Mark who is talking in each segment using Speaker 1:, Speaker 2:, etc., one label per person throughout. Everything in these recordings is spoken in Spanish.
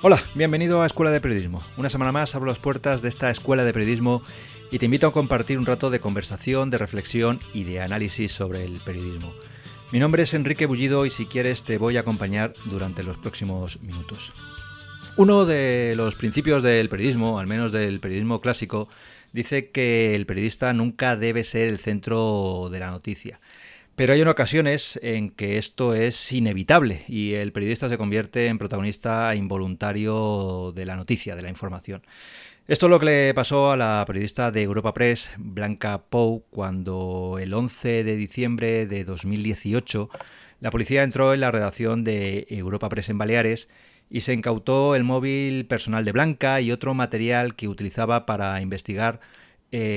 Speaker 1: Hola, bienvenido a Escuela de Periodismo. Una semana más abro las puertas de esta Escuela de Periodismo y te invito a compartir un rato de conversación, de reflexión y de análisis sobre el periodismo. Mi nombre es Enrique Bullido y si quieres te voy a acompañar durante los próximos minutos. Uno de los principios del periodismo, al menos del periodismo clásico, dice que el periodista nunca debe ser el centro de la noticia. Pero hay ocasiones en que esto es inevitable y el periodista se convierte en protagonista involuntario de la noticia, de la información. Esto es lo que le pasó a la periodista de Europa Press, Blanca Pou, cuando el 11 de diciembre de 2018 la policía entró en la redacción de Europa Press en Baleares y se incautó el móvil personal de Blanca y otro material que utilizaba para investigar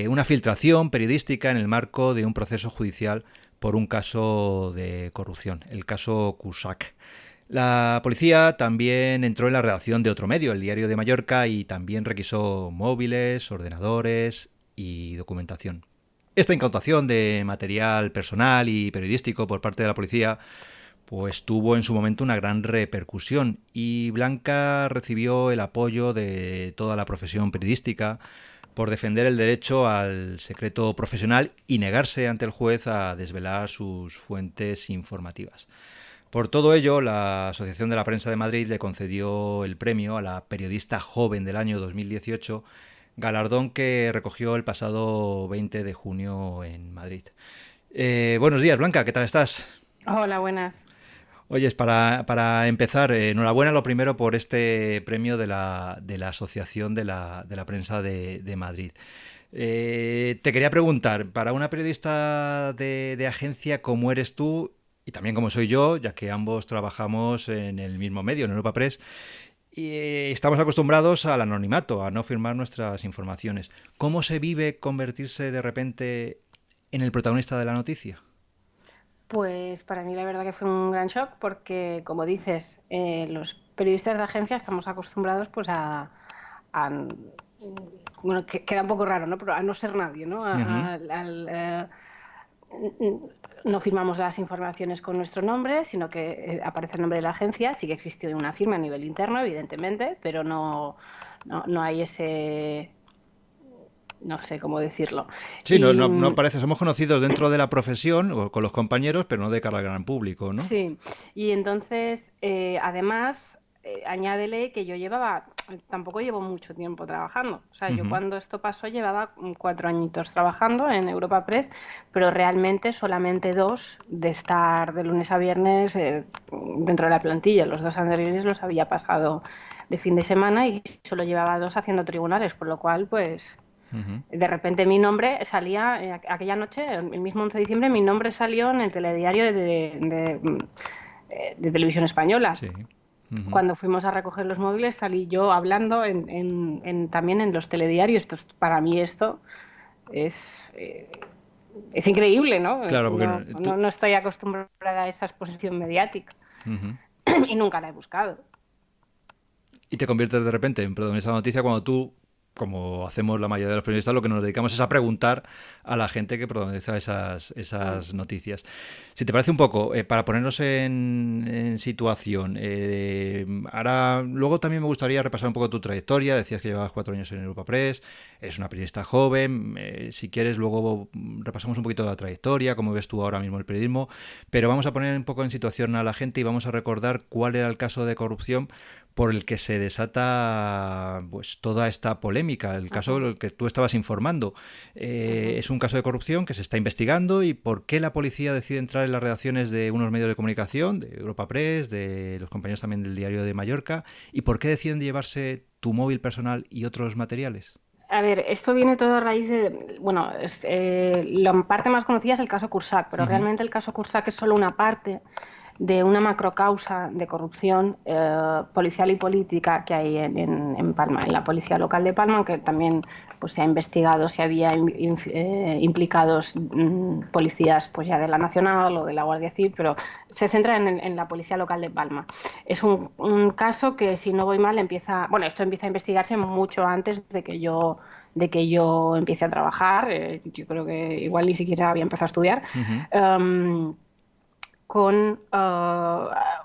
Speaker 1: una filtración periodística en el marco de un proceso judicial por un caso de corrupción, el caso Cusack. La policía también entró en la redacción de otro medio, el Diario de Mallorca, y también requisó móviles, ordenadores y documentación. Esta incautación de material personal y periodístico por parte de la policía pues tuvo en su momento una gran repercusión y Blanca recibió el apoyo de toda la profesión periodística por defender el derecho al secreto profesional y negarse ante el juez a desvelar sus fuentes informativas. Por todo ello, la Asociación de la Prensa de Madrid le concedió el premio a la periodista joven del año 2018, galardón que recogió el pasado 20 de junio en Madrid. Buenos días, Blanca, ¿qué tal estás?
Speaker 2: Hola, buenas.
Speaker 1: Oyes, para empezar, enhorabuena lo primero por este premio de la Asociación de la Prensa de Madrid. Te quería preguntar, para una periodista de agencia como eres tú, y también como soy yo, ya que ambos trabajamos en el mismo medio, en Europa Press, y estamos acostumbrados al anonimato, a no firmar nuestras informaciones. ¿Cómo se vive convertirse de repente en el protagonista de la noticia?
Speaker 2: Pues para mí la verdad que fue un gran shock porque, como dices, los periodistas de agencia estamos acostumbrados pues a- bueno, que queda un poco raro, ¿no? Pero a no ser nadie, ¿no?
Speaker 1: Uh-huh.
Speaker 2: No firmamos las informaciones con nuestro nombre, sino que aparece el nombre de la agencia. Sí que existió una firma a nivel interno, evidentemente, pero no hay ese, no sé cómo decirlo.
Speaker 1: Sí, no,
Speaker 2: Y
Speaker 1: no, no parece, somos conocidos dentro de la profesión o con los compañeros, pero no de cara al gran público, ¿no?
Speaker 2: Sí, y entonces, además, añádele que yo tampoco llevo mucho tiempo trabajando. O sea, yo
Speaker 1: Uh-huh.
Speaker 2: cuando esto pasó llevaba 4 añitos trabajando en Europa Press, pero realmente solamente 2 de estar de lunes a viernes dentro de la plantilla. Los 2 anteriores los había pasado de fin de semana y solo llevaba 2 haciendo tribunales, por lo cual, pues
Speaker 1: Uh-huh.
Speaker 2: de repente mi nombre salía, aquella noche, el mismo 11 de diciembre, mi nombre salió en el telediario de Televisión Española.
Speaker 1: Sí. Uh-huh.
Speaker 2: Cuando fuimos a recoger los móviles salí yo hablando también en los telediarios. Para mí esto es, eh, es increíble, ¿no?
Speaker 1: Claro, porque
Speaker 2: No estoy acostumbrada a esa exposición mediática
Speaker 1: uh-huh.
Speaker 2: y nunca la he buscado.
Speaker 1: Y te conviertes de repente en protagonista de noticia cuando tú, como hacemos la mayoría de los periodistas, lo que nos dedicamos es a preguntar a la gente que protagoniza esas noticias. Si te parece un poco, para ponernos en situación, ahora luego también me gustaría repasar un poco tu trayectoria. Decías que llevabas 4 años en Europa Press, es una periodista joven. Si quieres, luego repasamos un poquito de la trayectoria, cómo ves tú ahora mismo el periodismo, pero vamos a poner un poco en situación a la gente y vamos a recordar cuál era el caso de corrupción por el que se desata pues toda esta polémica, el caso del que tú estabas informando.
Speaker 2: Ujú.
Speaker 1: Es un caso de corrupción que se está investigando y por qué la policía decide entrar en las redacciones de unos medios de comunicación, de Europa Press, de los compañeros también del Diario de Mallorca, y por qué deciden llevarse tu móvil personal y otros materiales.
Speaker 2: A ver, esto viene todo a raíz de, bueno, la parte más conocida es el caso Cusack, pero
Speaker 1: Uh-huh.
Speaker 2: realmente el caso Cusack es solo una parte de una macrocausa de corrupción policial y política que hay en Palma, en la policía local de Palma, que también pues, se ha investigado si había implicados policías pues ya de la Nacional o de la Guardia Civil, pero se centra en la policía local de Palma. Es un caso que, si no voy mal, esto empieza a investigarse mucho antes de que yo empiece a trabajar. Yo creo que igual ni siquiera había empezado a estudiar.
Speaker 1: Uh-huh.
Speaker 2: Um, con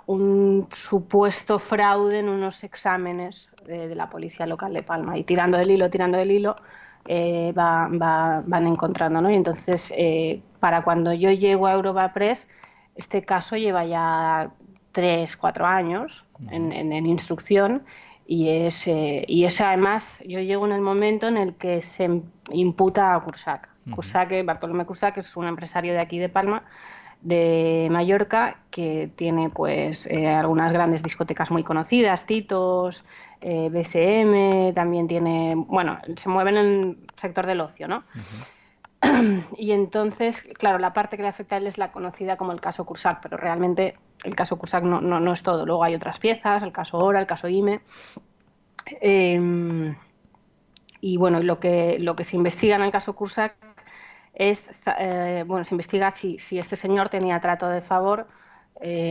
Speaker 2: un supuesto fraude en unos exámenes de la policía local de Palma. Y tirando del hilo, van encontrando, ¿no? Y entonces, para cuando yo llego a Europa Press, este caso lleva ya 3, 4 años en instrucción. Y es además, yo llego en el momento en el que se imputa a Cursac. Bartolomé Cursac es un empresario de aquí de Palma, de Mallorca, que tiene pues algunas grandes discotecas muy conocidas, Titos, BCM, también tiene, bueno, se mueven en el sector del ocio, ¿no? Y entonces, claro, la parte que le afecta a él es la conocida como el caso Cursac, pero realmente el caso Cursac no es todo. Luego hay otras piezas, el caso Ora, el caso IME. Y bueno, lo que se investiga en el caso Cursac es, se investiga si este señor tenía trato de favor,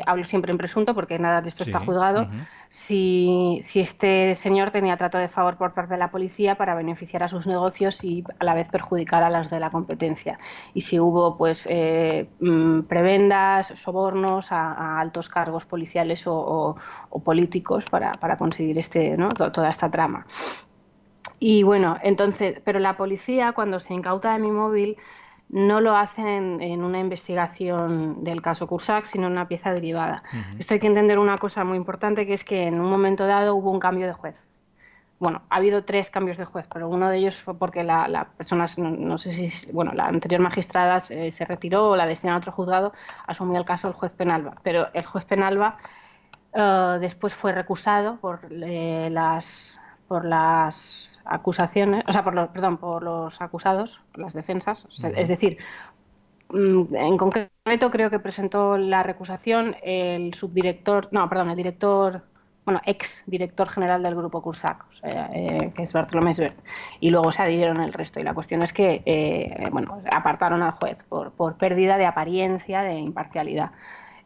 Speaker 2: hablo siempre en presunto porque nada de esto está juzgado, si este señor tenía trato de favor por parte de la policía para beneficiar a sus negocios y a la vez perjudicar a las de la competencia. Y si hubo pues prebendas, sobornos a altos cargos policiales o políticos para conseguir ¿no? toda esta trama. Y bueno, entonces, pero la policía cuando se incauta de mi móvil no lo hacen en una investigación del caso Cursac, sino en una pieza derivada. Esto hay que entender una cosa muy importante, que es que en un momento dado hubo un cambio de juez. Bueno, ha habido 3 cambios de juez, pero uno de ellos fue porque la persona, no sé si, bueno, la anterior magistrada se retiró o la destinó a otro juzgado, asumió el caso el juez Penalba. Pero el juez Penalba después fue recusado por las acusaciones, o sea, por los acusados, por las defensas. Es decir, en concreto creo que presentó la recusación el director, bueno, ex director general del grupo Cursac, o sea, que es Bartolomé Sbert, y luego se adhirieron el resto. Y la cuestión es que, apartaron al juez por pérdida de apariencia de imparcialidad.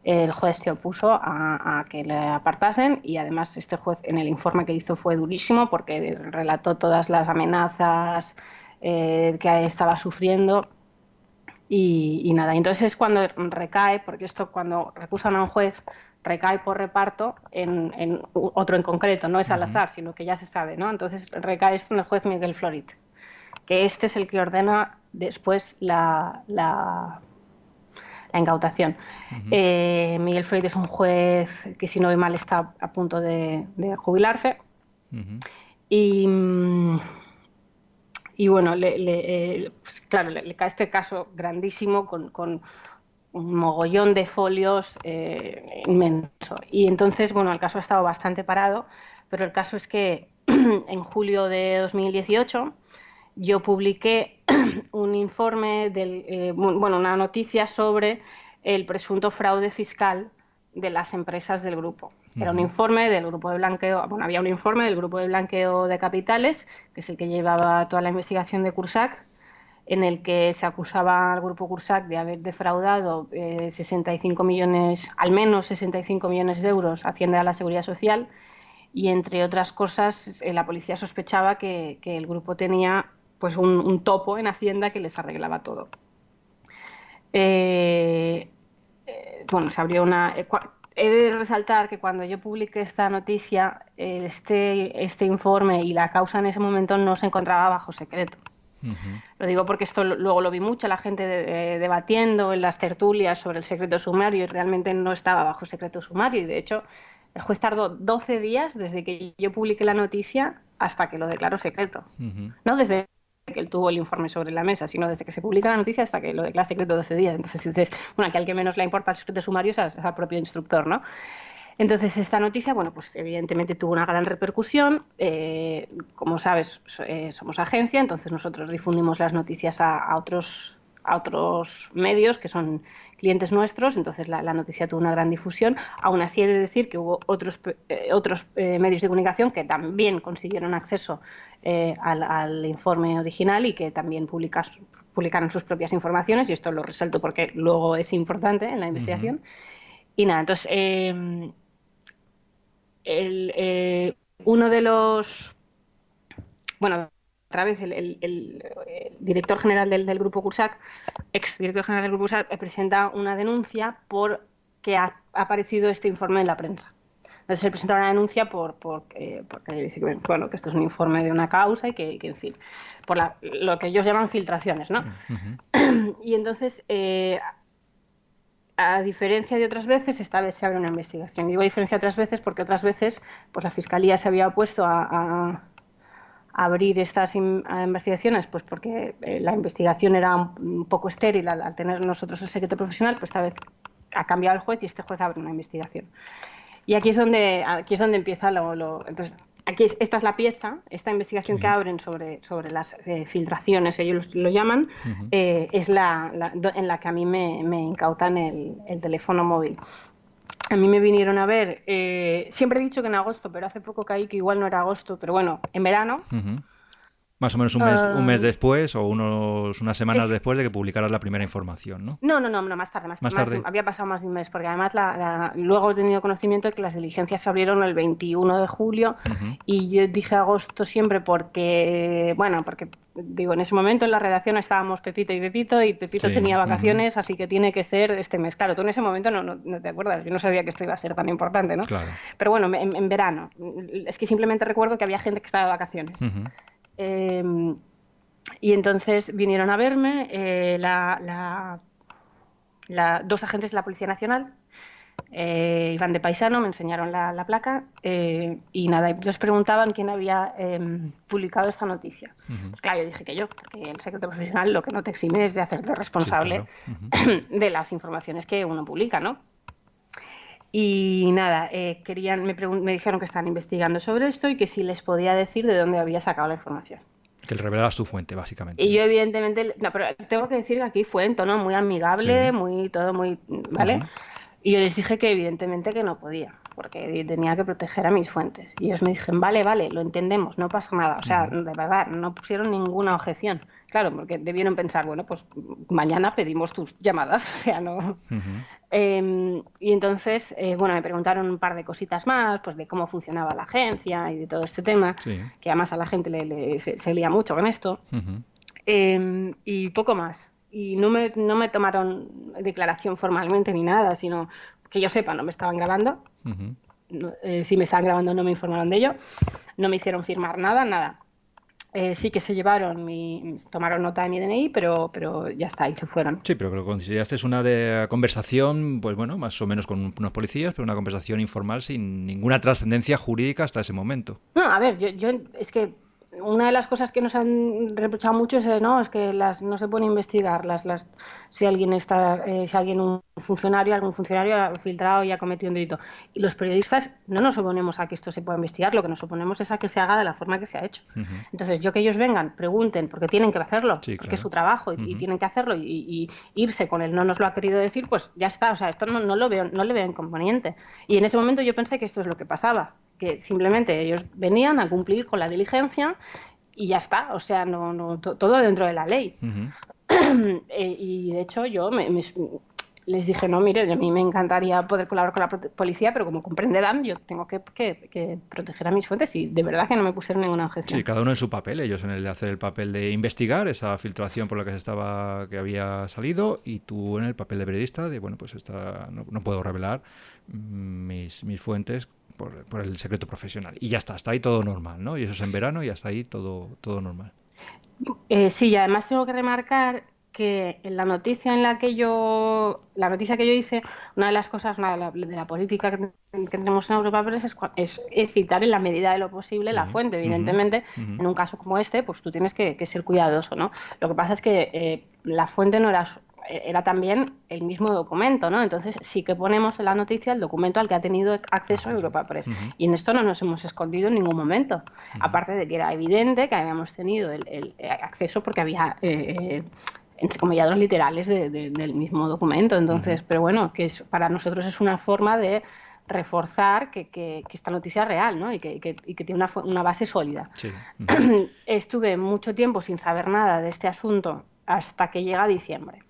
Speaker 2: El juez se opuso a que le apartasen y además este juez en el informe que hizo fue durísimo porque relató todas las amenazas que estaba sufriendo y nada. Entonces es cuando recae, porque esto cuando recusan a un juez recae por reparto en otro en concreto, no es al azar, sino que ya se sabe, ¿no? Entonces recae esto en el juez Miguel Florit, que este es el que ordena después la incautación. Miguel Florit es un juez que, si no voy mal, está a punto de jubilarse. Y bueno, pues, claro, le cae este caso grandísimo con un mogollón de folios inmenso. Y entonces, bueno, el caso ha estado bastante parado, pero el caso es que en julio de 2018 yo publiqué un informe, una noticia sobre el presunto fraude fiscal de las empresas del grupo. Era un informe del grupo de blanqueo, había un informe del grupo de blanqueo de capitales, que es el que llevaba toda la investigación de Cursac, en el que se acusaba al grupo Cursac de haber defraudado 65 millones, al menos 65 millones de euros a Hacienda, a la Seguridad Social, y entre otras cosas la policía sospechaba que el grupo tenía pues un topo en Hacienda que les arreglaba todo. Se abrió una... He de resaltar que cuando yo publiqué esta noticia, este informe y la causa en ese momento no se encontraba bajo secreto. Lo digo porque esto luego lo vi mucho, la gente debatiendo en las tertulias sobre el secreto sumario, y realmente no estaba bajo secreto sumario. Y de hecho, el juez tardó 12 días desde que yo publiqué la noticia hasta que lo declaró secreto. No desde que él tuvo el informe sobre la mesa, sino desde que se publica la noticia hasta que lo declara secreto 12 días. Entonces dices, bueno, que al que menos le importa el secreto sumario es al propio instructor, ¿no? Entonces esta noticia, bueno, pues evidentemente tuvo una gran repercusión. Como sabes, somos agencia, entonces nosotros difundimos las noticias a otros medios que son clientes nuestros, entonces la noticia tuvo una gran difusión. Aún así he de decir que hubo otros medios de comunicación que también consiguieron acceso al informe original y que también publicaron sus propias informaciones, y esto lo resalto porque luego es importante en la investigación. Y nada, entonces uno de los... Bueno, otra vez el director general del grupo Cursac, ex director general del grupo Cursac, presenta una denuncia por que ha aparecido este informe en la prensa. Entonces se presenta una denuncia porque dice que, bueno, que esto es un informe de una causa y que en fin, por lo que ellos llaman filtraciones, ¿no?
Speaker 1: Sí. Uh-huh.
Speaker 2: Y entonces, a diferencia de otras veces, esta vez se abre una investigación. Digo a diferencia de otras veces porque otras veces pues la Fiscalía se había opuesto a abrir estas investigaciones, pues porque la investigación era un poco estéril al tener nosotros el secreto profesional, pues esta vez ha cambiado el juez y este juez abre una investigación. Y aquí es donde empieza entonces, esta es la pieza, esta investigación que abren sobre las filtraciones, ellos lo llaman, es en la que a mí me incautan el teléfono móvil. A mí me vinieron a ver, siempre he dicho que en agosto, pero hace poco caí que igual no era agosto, pero bueno, en verano.
Speaker 1: Más o menos un mes después o unas semanas después de que publicaras la primera información, ¿no?
Speaker 2: No, más tarde. Había pasado más de un mes, porque además luego he tenido conocimiento de que las diligencias se abrieron el 21 de julio y yo dije agosto siempre porque digo, en ese momento en la redacción estábamos Pepito y Pepito tenía vacaciones, así que tiene que ser este mes. Claro, tú en ese momento no te acuerdas, yo no sabía que esto iba a ser tan importante, ¿no?
Speaker 1: Claro.
Speaker 2: Pero bueno, en verano. Es que simplemente recuerdo que había gente que estaba de vacaciones. Y entonces vinieron a verme dos agentes de la Policía Nacional, iban de paisano, me enseñaron la placa y nada, ellos preguntaban quién había publicado esta noticia. Pues claro, yo dije que yo, porque el secreto profesional lo que no te exime es de hacerte responsable de las informaciones que uno publica, ¿no? Y nada, me dijeron que estaban investigando sobre esto y que si les podía decir de dónde había sacado la información.
Speaker 1: Que le revelaras tu fuente, básicamente.
Speaker 2: Y yo, evidentemente, no, pero tengo que decir que aquí fue en tono muy amigable, todo muy, ¿vale? Y yo les dije que evidentemente que no podía, porque tenía que proteger a mis fuentes. Y ellos me dijeron, vale, lo entendemos, no pasa nada. O sea, de verdad, no pusieron ninguna objeción. Claro, porque debieron pensar, bueno, pues mañana pedimos tus llamadas, o sea, no... y entonces, me preguntaron un par de cositas más, pues de cómo funcionaba la agencia y de todo este tema, que además a la gente se lía mucho con esto, y poco más. Y no me tomaron declaración formalmente ni nada, sino que yo sepa, no me estaban grabando. Si me estaban grabando no me informaron de ello, no me hicieron firmar nada. Sí que se tomaron nota de mi DNI, pero ya está, y se fueron.
Speaker 1: Sí, pero que lo consideraste es una conversación, pues bueno, más o menos con unos policías, pero una conversación informal sin ninguna trascendencia jurídica hasta ese momento.
Speaker 2: No, a ver, yo es que una de las cosas que nos han reprochado mucho es que no se pueden investigar si alguien algún funcionario ha filtrado y ha cometido un delito. Y los periodistas no nos oponemos a que esto se pueda investigar, lo que nos oponemos es a que se haga de la forma que se ha hecho. Entonces, que ellos vengan, pregunten, porque tienen que hacerlo, porque es su trabajo y tienen que hacerlo y irse con el no nos lo ha querido decir, pues ya está. O sea, esto no le veo inconveniente. Y en ese momento yo pensé que esto es lo que pasaba, que simplemente ellos venían a cumplir con la diligencia y ya está, o sea, todo dentro de la ley. Y de hecho yo les dije, no, mire, a mí me encantaría poder colaborar con la policía, pero como comprenderán, yo tengo que proteger a mis fuentes y de verdad que no me pusieron ninguna objeción.
Speaker 1: Sí, cada uno en su papel, ellos en el de hacer el papel de investigar esa filtración por la que había salido, y tú en el papel de periodista de, bueno, pues no puedo revelar mis fuentes por el secreto profesional. Y ya está, hasta ahí todo normal, ¿no? Y eso es en verano y hasta ahí todo normal.
Speaker 2: Sí, y además tengo que remarcar que en la noticia que yo hice, una de las cosas de la política que tenemos en Europa es citar en la medida de lo posible la fuente. Evidentemente, en un caso como este, pues tú tienes que ser cuidadoso, ¿no? Lo que pasa es que la fuente no era también el mismo documento, ¿no? Entonces sí que ponemos en la noticia el documento al que ha tenido acceso Europa Press. Y en esto no nos hemos escondido en ningún momento. Aparte de que era evidente que habíamos tenido el acceso porque había entrecomillados literales del mismo documento. Entonces, pero bueno, que para nosotros es una forma de reforzar que esta noticia es real, ¿no? y que tiene una base sólida.
Speaker 1: Sí.
Speaker 2: Estuve mucho tiempo sin saber nada de este asunto hasta que llega diciembre.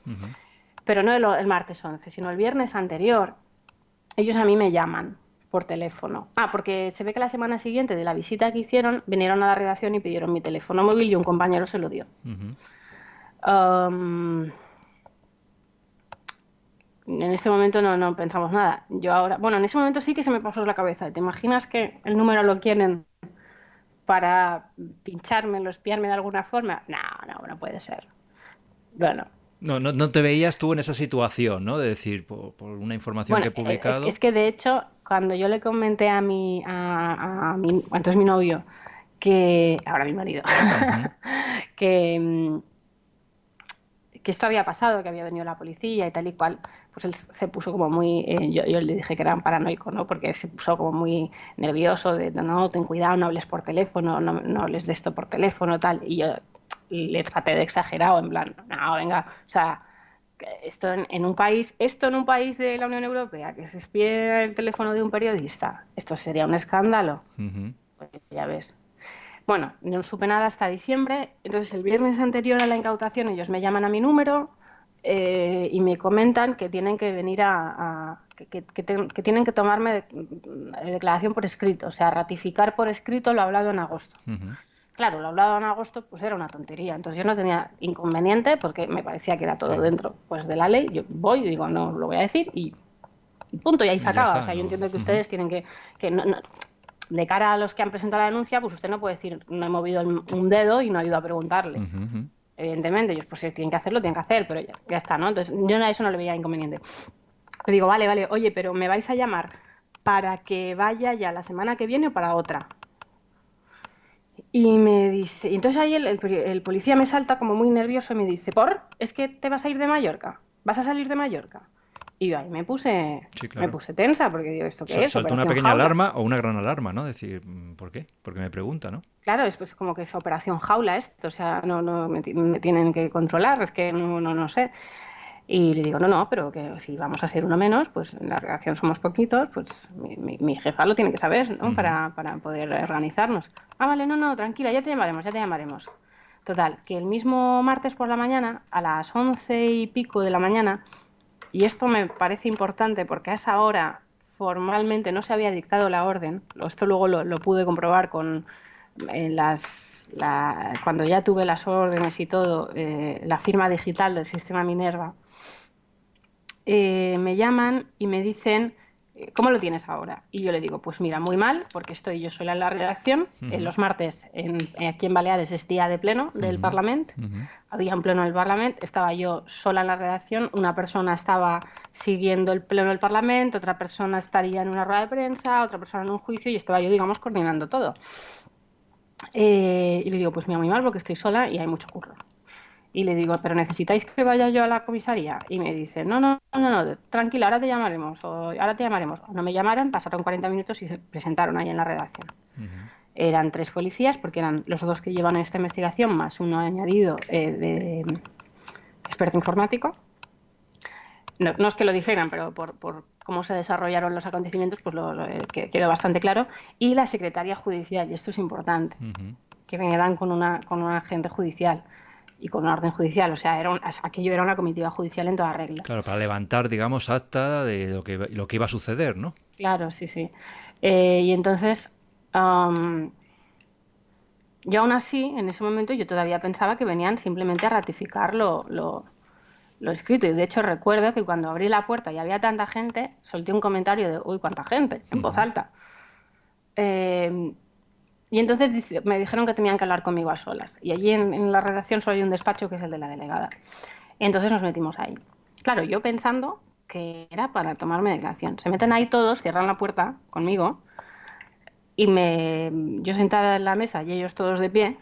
Speaker 2: Pero no el martes 11, sino el viernes anterior, ellos a mí me llaman por teléfono. Porque se ve que la semana siguiente de la visita que hicieron, vinieron a la redacción y pidieron mi teléfono móvil y un compañero se lo dio. en este momento no pensamos nada. Yo ahora, bueno, en ese momento sí que se me pasó la cabeza. ¿Te imaginas que el número lo quieren para pinchármelo, espiarme de alguna forma? No puede ser. Bueno,
Speaker 1: No te veías tú en esa situación, ¿no? De decir, por una información
Speaker 2: bueno,
Speaker 1: que he publicado.
Speaker 2: es que de hecho, cuando yo le comenté entonces mi novio, que, ahora mi marido,
Speaker 1: Ujú,
Speaker 2: que, que esto había pasado, que había venido la policía y tal y cual, pues él se puso como muy, yo le dije que era paranoico, ¿no? Porque se puso como muy nervioso, de no, ten cuidado, no hables por teléfono, no hables de esto por teléfono, tal, y yo le traté de exagerado, en plan, no, venga, o sea, esto en un país de la Unión Europea, que se espíe el teléfono de un periodista, esto sería un escándalo,
Speaker 1: ujú.
Speaker 2: pues ya ves. Bueno, no supe nada hasta diciembre, entonces el viernes anterior a la incautación ellos me llaman a mi número y me comentan que tienen que venir que tienen que tomarme declaración por escrito, o sea, ratificar por escrito lo hablado en agosto.
Speaker 1: Ujú.
Speaker 2: Claro, lo hablado en agosto pues era una tontería, entonces yo no tenía inconveniente porque me parecía que era todo
Speaker 1: Sí.
Speaker 2: dentro pues de la ley, yo voy y digo no lo voy a decir y punto, y ahí se
Speaker 1: Y ya
Speaker 2: acaba, o
Speaker 1: está,
Speaker 2: sea, yo
Speaker 1: ¿no?
Speaker 2: entiendo que
Speaker 1: Ujú,
Speaker 2: ustedes tienen que de cara a los que han presentado la denuncia, pues usted no puede decir no he movido un dedo y no ha ido a preguntarle.
Speaker 1: ujú, ujú.
Speaker 2: Evidentemente, ellos pues si tienen que hacerlo, tienen que hacer, pero ya está, ¿no? Entonces yo a eso no le veía inconveniente. Le digo, vale, oye, pero ¿me vais a llamar para que vaya ya la semana que viene o para otra? Y me dice, y entonces ahí el policía me salta como muy nervioso y me dice, ¿por? ¿Es que te vas a ir de Mallorca? ¿Vas a salir de Mallorca? Y yo ahí
Speaker 1: Sí,
Speaker 2: me
Speaker 1: claro.
Speaker 2: puse tensa porque digo, ¿esto qué es?
Speaker 1: Saltó una
Speaker 2: Operación
Speaker 1: pequeña
Speaker 2: jaula.
Speaker 1: alarma o una gran alarma, ¿no? Decir, ¿por qué? Porque me pregunta, ¿no?
Speaker 2: Claro, es pues como que es operación jaula esto, o sea, me tienen que controlar, es que no sé. Y le digo, pero que si vamos a ser uno menos, pues en la redacción somos poquitos, pues mi jefa lo tiene que saber, ¿no?
Speaker 1: Ujú,
Speaker 2: Para poder organizarnos. Ah, vale, tranquila, ya te llamaremos. Total, que el mismo martes por la mañana, a las 11 y pico de la mañana, y esto me parece importante porque a esa hora formalmente no se había dictado la orden, esto luego lo pude comprobar cuando ya tuve las órdenes y todo, la firma digital del sistema Minerva, me llaman y me dicen, ¿cómo lo tienes ahora? Y yo le digo, pues mira, muy mal, porque estoy yo sola en la redacción.
Speaker 1: ujú,
Speaker 2: Los martes aquí en Baleares es día de pleno del
Speaker 1: ujú,
Speaker 2: Parlamento.
Speaker 1: ujú.
Speaker 2: Había un pleno del Parlamento, estaba yo sola en la redacción, una persona estaba siguiendo el pleno del Parlamento, otra persona estaría en una rueda de prensa, otra persona en un juicio y estaba yo, digamos, coordinando todo. Y le digo, pues mira, muy mal porque estoy sola y hay mucho curro. Y le digo, ¿pero necesitáis que vaya yo a la comisaría? Y me dice, tranquila, ahora te llamaremos. O ahora te llamaremos. No me llamaron, pasaron 40 minutos y se presentaron ahí en la redacción.
Speaker 1: Ujú.
Speaker 2: Eran tres policías, porque eran los dos que llevan esta investigación, más uno añadido de experto informático. No es que lo dijeran, pero por cómo se desarrollaron los acontecimientos, pues quedó bastante claro. Y la secretaria judicial, y esto es importante,
Speaker 1: Ujú.
Speaker 2: que venían con un agente judicial y con una orden judicial. O sea, aquello era una comitiva judicial en toda regla.
Speaker 1: Claro, para levantar, digamos, acta de lo que iba a suceder, ¿no?
Speaker 2: Claro, sí, sí. Y entonces, yo aún así, en ese momento, yo todavía pensaba que venían simplemente a ratificar lo escrito. Y de hecho recuerdo que cuando abrí la puerta y había tanta gente, solté un comentario de, uy, cuánta gente, en voz
Speaker 1: Ujú.
Speaker 2: alta. Eh, y entonces me dijeron que tenían que hablar conmigo a solas. Y allí en la redacción solo hay un despacho que es el de la delegada. Entonces nos metimos ahí. Claro, yo pensando que era para tomarme declaración. Se meten ahí todos, cierran la puerta conmigo y yo sentada en la mesa y ellos todos de pie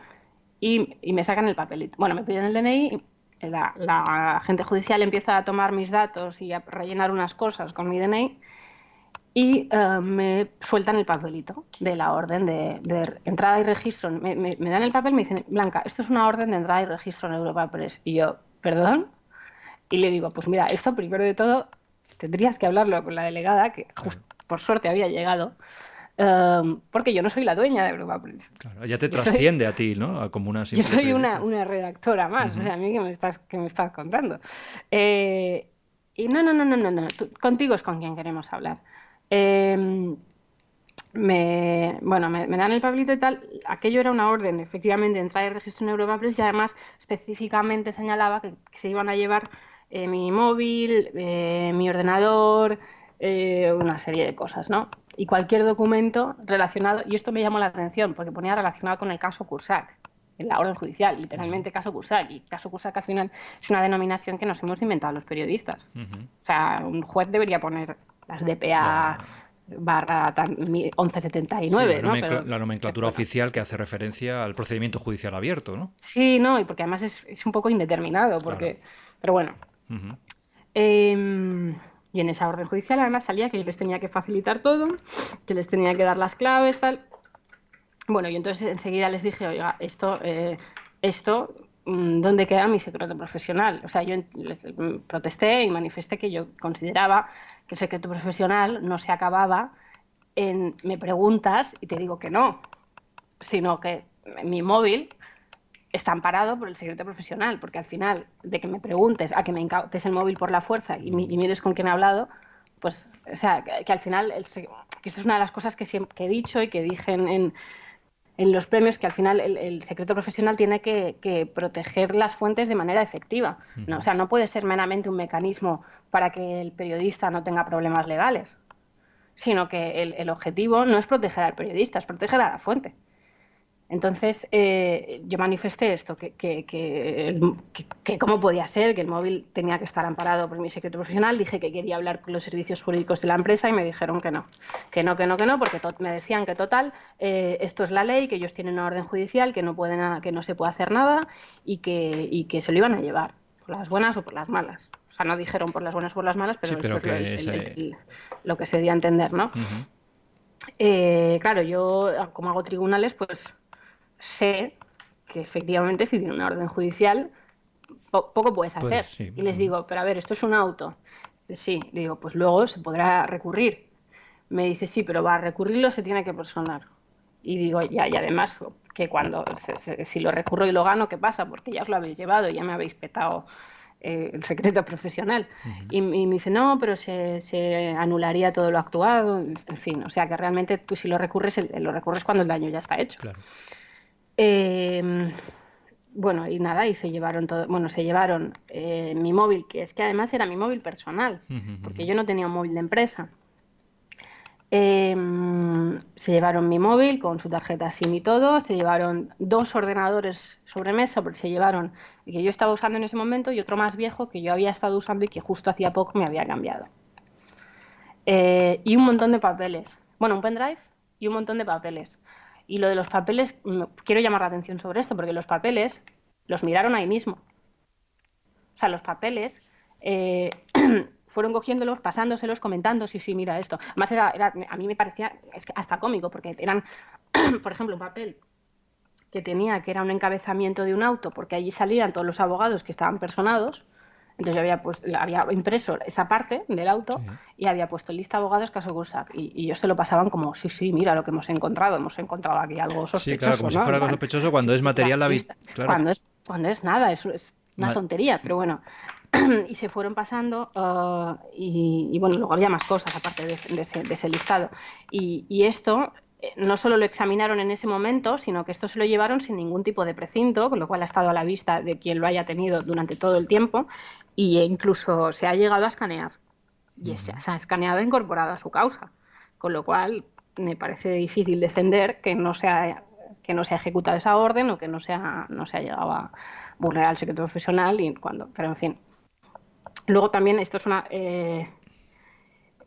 Speaker 2: y me sacan el papelito. Bueno, me piden el DNI, la agente judicial empieza a tomar mis datos y a rellenar unas cosas con mi DNI y me sueltan el papelito de la orden de entrada y registro. Me dan el papel y me dicen, Blanca, esto es una orden de entrada y registro en Europa Press. Y yo, ¿perdón? Y le digo, pues mira, esto primero de todo tendrías que hablarlo con la delegada, que
Speaker 1: Claro,
Speaker 2: por suerte había llegado, porque yo no soy la dueña de Europa Press.
Speaker 1: claro. Ya te
Speaker 2: Yo soy,
Speaker 1: trasciende a ti, ¿no? Como una
Speaker 2: yo
Speaker 1: simple
Speaker 2: soy
Speaker 1: periodista.
Speaker 2: una redactora más, o
Speaker 1: Ujú.
Speaker 2: sea, a mí qué me estás contando. Eh, y no, contigo es con quien queremos hablar. Eh, me dan el papelito y tal. Aquello era una orden, efectivamente, de entrada y registro en Europa Press y además específicamente señalaba que se iban a llevar mi móvil, mi ordenador, una serie de cosas, ¿no? Y cualquier documento relacionado, y esto me llamó la atención porque ponía relacionado con el caso Cusack, en la orden judicial, literalmente caso Cusack, y caso Cusack al final es una denominación que nos hemos inventado los periodistas. O sea, un juez debería poner las DPA
Speaker 1: La,
Speaker 2: barra
Speaker 1: sí,
Speaker 2: 1179, ¿no?
Speaker 1: la
Speaker 2: Pero
Speaker 1: nomenclatura
Speaker 2: bueno,
Speaker 1: oficial que hace referencia al procedimiento judicial abierto, ¿no?
Speaker 2: sí, no, y porque además es un poco indeterminado,
Speaker 1: Claro.
Speaker 2: porque, pero bueno.
Speaker 1: Ujú.
Speaker 2: Eh, y en esa orden judicial además salía que yo les tenía que facilitar todo, que les tenía que dar las claves, tal. Bueno, y entonces enseguida les dije, oiga, esto, ¿dónde queda mi secreto profesional? O sea, yo les protesté y manifesté que yo consideraba que el secreto profesional no se acababa en me preguntas y te digo que no, sino que mi móvil está amparado por el secreto profesional, porque al final, de que me preguntes a que me incautes el móvil por la fuerza y mires con quién he hablado, pues, o sea, que al final, que esto es una de las cosas que he dicho y que dije en los premios, que al final el secreto profesional tiene que proteger las fuentes de manera efectiva, ¿no? O sea, no puede ser meramente un mecanismo para que el periodista no tenga problemas legales, sino que el objetivo no es proteger al periodista, es proteger a la fuente. Entonces, yo manifesté esto, que cómo podía ser, que el móvil tenía que estar amparado por mi secreto profesional. Dije que quería hablar con los servicios jurídicos de la empresa y me dijeron que no, porque me decían que total, esto es la ley, que ellos tienen una orden judicial, que no se puede hacer nada y que se lo iban a llevar, por las buenas o por las malas. O sea, no dijeron por las buenas o por las malas,
Speaker 1: Sí,
Speaker 2: pero eso
Speaker 1: pero
Speaker 2: es
Speaker 1: que ese...
Speaker 2: lo que se dio a entender, ¿no?
Speaker 1: Ujú.
Speaker 2: Claro, yo como hago tribunales, pues sé que efectivamente si tiene una orden judicial poco puedes
Speaker 1: Pues
Speaker 2: hacer.
Speaker 1: sí.
Speaker 2: Y les
Speaker 1: Ujú.
Speaker 2: digo, pero a ver, esto es un auto. Sí, le digo, pues luego se podrá recurrir. Me dice, sí, pero va a recurrirlo, se tiene que personar. Y digo, ya, y además que cuando, si lo recurro y lo gano, ¿qué pasa? Porque ya os lo habéis llevado, ya me habéis petado el secreto profesional. Y me dice, no, pero se anularía todo lo actuado, en fin, o sea que realmente tú si lo recurres cuando el daño ya está hecho.
Speaker 1: Claro.
Speaker 2: Eh, bueno, y nada, y se llevaron todo, bueno, se llevaron mi móvil, que es que además era mi móvil personal,
Speaker 1: Ujú,
Speaker 2: porque
Speaker 1: ujú.
Speaker 2: yo no tenía un móvil de empresa. Eh, Se llevaron mi móvil con su tarjeta SIM y todo, se llevaron dos ordenadores sobre mesa, porque se llevaron el que yo estaba usando en ese momento y otro más viejo que yo había estado usando y que justo hacía poco me había cambiado. Y un montón de papeles. Bueno, un pendrive y un montón de papeles. Y lo de los papeles, quiero llamar la atención sobre esto, porque los papeles los miraron ahí mismo. O sea, los papeles eh, fueron cogiéndolos, pasándoselos, comentando, sí, sí, mira esto. Además, a mí me parecía es que hasta cómico, porque eran, por ejemplo, un papel que tenía, que era un encabezamiento de un auto, porque allí salían todos los abogados que estaban personados. Entonces yo había impreso esa parte del auto
Speaker 1: Sí.
Speaker 2: y había puesto lista de abogados caso Gursak. Y ellos se lo pasaban como, sí, sí, mira lo que hemos encontrado aquí algo
Speaker 1: Sí, claro, como
Speaker 2: sospechoso,
Speaker 1: si
Speaker 2: ¿no?
Speaker 1: fuera
Speaker 2: En
Speaker 1: algo
Speaker 2: plan,
Speaker 1: sospechoso
Speaker 2: sí,
Speaker 1: cuando es
Speaker 2: sí,
Speaker 1: material claro,
Speaker 2: cuando es nada, es una
Speaker 1: ma-
Speaker 2: tontería, pero bueno. Y se fueron pasando y bueno, luego había más cosas aparte de ese listado. Y esto no solo lo examinaron en ese momento, sino que esto se lo llevaron sin ningún tipo de precinto, con lo cual ha estado a la vista de quien lo haya tenido durante todo el tiempo, y incluso se ha llegado a escanear. Y se ha escaneado e incorporado a su causa. Con lo cual me parece difícil defender que no se ha ejecutado esa orden o que no se ha llegado a vulnerar el secreto profesional, pero en fin. Luego también esto es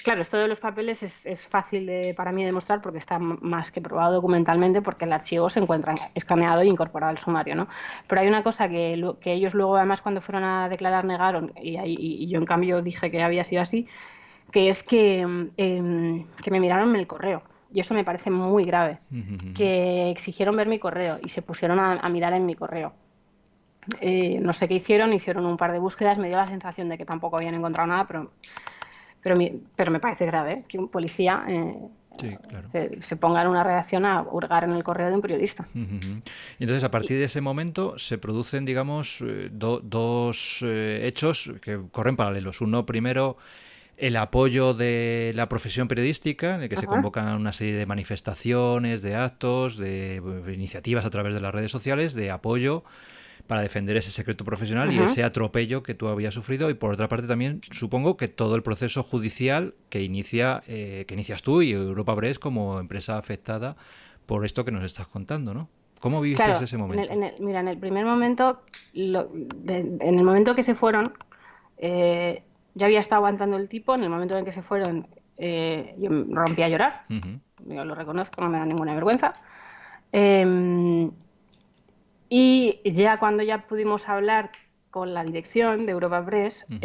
Speaker 2: claro, esto de los papeles es fácil para mí demostrar porque está más que probado documentalmente porque el archivo se encuentra escaneado e incorporado al sumario, ¿no? Pero hay una cosa que ellos luego además cuando fueron a declarar negaron y yo en cambio dije que había sido así, que es que me miraron en el correo y eso me parece muy grave,
Speaker 1: ujú.
Speaker 2: que exigieron ver mi correo y se pusieron a mirar en mi correo. No sé qué hicieron un par de búsquedas, me dio la sensación de que tampoco habían encontrado nada, pero me parece grave que un policía
Speaker 1: Sí, claro.
Speaker 2: se ponga en una redacción a hurgar en el correo de un periodista.
Speaker 1: Ujú. Y entonces, a
Speaker 2: Y,
Speaker 1: partir de ese momento, se producen, digamos, dos hechos que corren paralelos. Uno, primero, el apoyo de la profesión periodística, en el que se
Speaker 2: ajá,
Speaker 1: convocan una serie de manifestaciones, de actos, de iniciativas a través de las redes sociales, de apoyo, para defender ese secreto profesional y ese atropello que tú habías sufrido, y por otra parte también supongo que todo el proceso judicial que inicias tú y Europa Press como empresa afectada por esto que nos estás contando, ¿no? ¿Cómo viviste
Speaker 2: Claro,
Speaker 1: ese momento?
Speaker 2: mira, en el primer momento, en el momento que se fueron, yo había estado aguantando el tipo. En el momento en que se fueron, yo rompí a llorar.
Speaker 1: Ujú,
Speaker 2: Yo lo reconozco, no me da ninguna vergüenza. Eh, y ya cuando ya pudimos hablar con la dirección de Europa Press,
Speaker 1: ujú.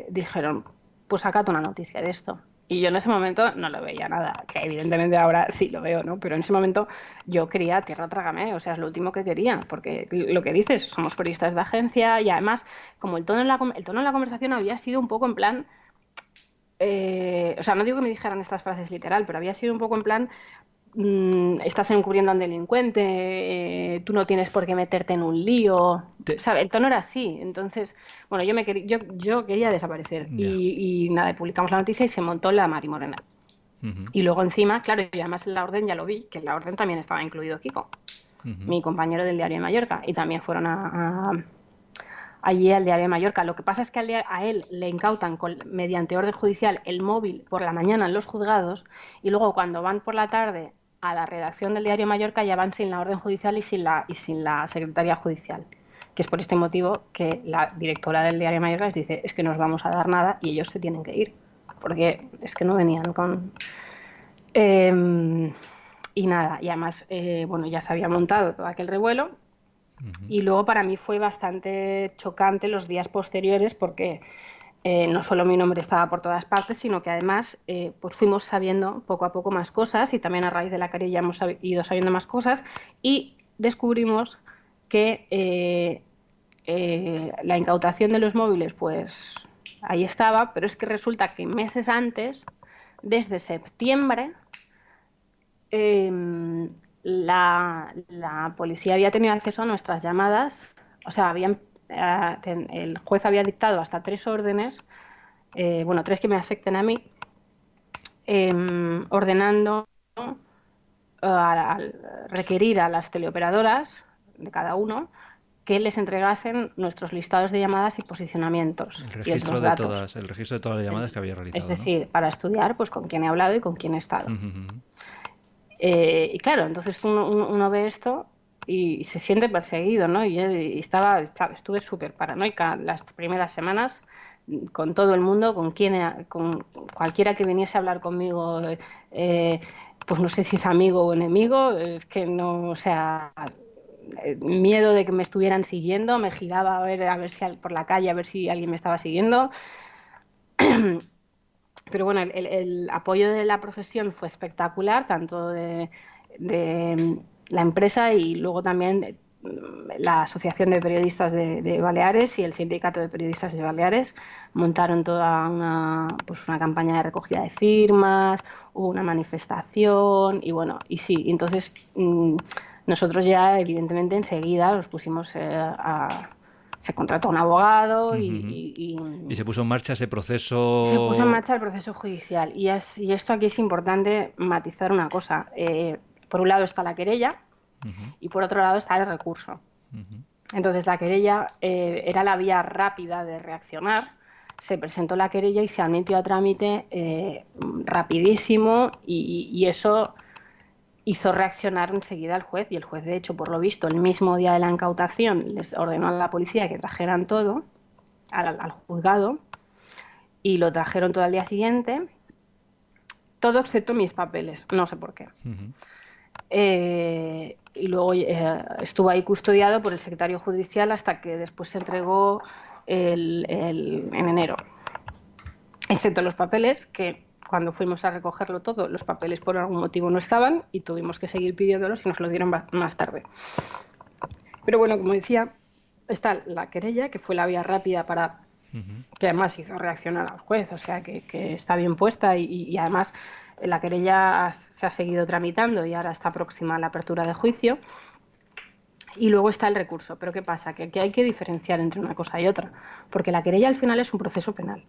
Speaker 2: dijeron, pues sacad una noticia de esto. Y yo en ese momento no lo veía nada, que evidentemente ahora sí lo veo, ¿no? Pero en ese momento yo quería tierra trágame, o sea, es lo último que quería, porque lo que dices, somos periodistas de agencia y además, como el tono en la conversación había sido un poco en plan, o sea, no digo que me dijeran estas frases literal, pero había sido un poco en plan, estás encubriendo a un delincuente, tú no tienes por qué meterte en un lío,
Speaker 1: Te-
Speaker 2: ¿sabes? El tono era así. Entonces, bueno, yo quería desaparecer
Speaker 1: Ya.
Speaker 2: y nada, publicamos la noticia y se montó la Marimorena.
Speaker 1: Ujú,
Speaker 2: Y luego encima, claro, y además en la orden ya lo vi, que en la orden también estaba incluido Kiko,
Speaker 1: ujú.
Speaker 2: mi compañero del diario de Mallorca, y también fueron allí al diario de Mallorca. Lo que pasa es que a él le incautan mediante orden judicial el móvil por la mañana en los juzgados, y luego cuando van por la tarde a la redacción del diario de Mallorca ya van sin la orden judicial y sin la secretaría judicial, que es por este motivo que la directora del diario de Mallorca les dice, es que no os vamos a dar nada y ellos se tienen que ir, porque es que no venían con... y nada, y además, bueno, ya se había montado todo aquel revuelo. Y luego para mí fue bastante chocante los días posteriores porque no solo mi nombre estaba por todas partes, sino que además pues fuimos sabiendo poco a poco más cosas, y también a raíz de la querella hemos ido sabiendo más cosas, y descubrimos que la incautación de los móviles pues ahí estaba, pero es que resulta que meses antes, desde septiembre, la policía había tenido acceso a nuestras llamadas. O sea, el juez había dictado hasta 3 órdenes, bueno, 3 que me afecten a mí, ordenando al requerir a las teleoperadoras de cada uno que les entregasen nuestros listados de llamadas y posicionamientos y otros datos.
Speaker 1: El registro de todas las llamadas que había
Speaker 2: Es
Speaker 1: realizado, ¿no?
Speaker 2: decir, para estudiar pues con quién he hablado y con quién he estado.
Speaker 1: Ujú, ujú.
Speaker 2: Y claro, entonces uno ve esto y se siente perseguido, ¿no? Y yo estuve súper paranoica las primeras semanas con todo el mundo, con cualquiera que viniese a hablar conmigo, eh, pues no sé si es amigo o enemigo, es que no, o sea, miedo de que me estuvieran siguiendo, me giraba a ver si por la calle, a ver si alguien me estaba siguiendo. Pero bueno, el apoyo de la profesión fue espectacular, tanto de la empresa y luego también la Asociación de Periodistas de Baleares y el Sindicato de Periodistas de Baleares montaron toda pues una campaña de recogida de firmas, hubo una manifestación y bueno, y sí, entonces nosotros ya evidentemente enseguida los pusimos se contrató un abogado
Speaker 1: Ujú, ujú. Y se puso en marcha ese
Speaker 2: se puso en
Speaker 1: proceso.
Speaker 2: marcha el proceso judicial. Y esto aquí es importante matizar una cosa. Por un lado está la querella
Speaker 1: Ujú,
Speaker 2: y por otro lado está el recurso.
Speaker 1: ujú.
Speaker 2: Entonces la querella era la vía rápida de reaccionar. Se presentó la querella y se admitió a trámite rapidísimo, y eso hizo reaccionar enseguida al juez, y el juez, de hecho, por lo visto, el mismo día de la incautación les ordenó a la policía que trajeran todo al juzgado, y lo trajeron todo al día siguiente, todo excepto mis papeles, no sé por qué.
Speaker 1: Ujú.
Speaker 2: Y luego estuvo ahí custodiado por el secretario judicial hasta que después se entregó en enero, excepto los papeles, que cuando fuimos a recogerlo todo, los papeles por algún motivo no estaban y tuvimos que seguir pidiéndolos y nos los dieron más tarde. Pero bueno, como decía, está la querella, que fue la vía rápida para que además hizo reaccionar al juez, o sea que está bien puesta, y además la querella se ha seguido tramitando y ahora está próxima a la apertura de juicio. Y luego está el recurso. Pero ¿qué pasa? Que aquí hay que diferenciar entre una cosa y otra, porque la querella al final es un proceso penal.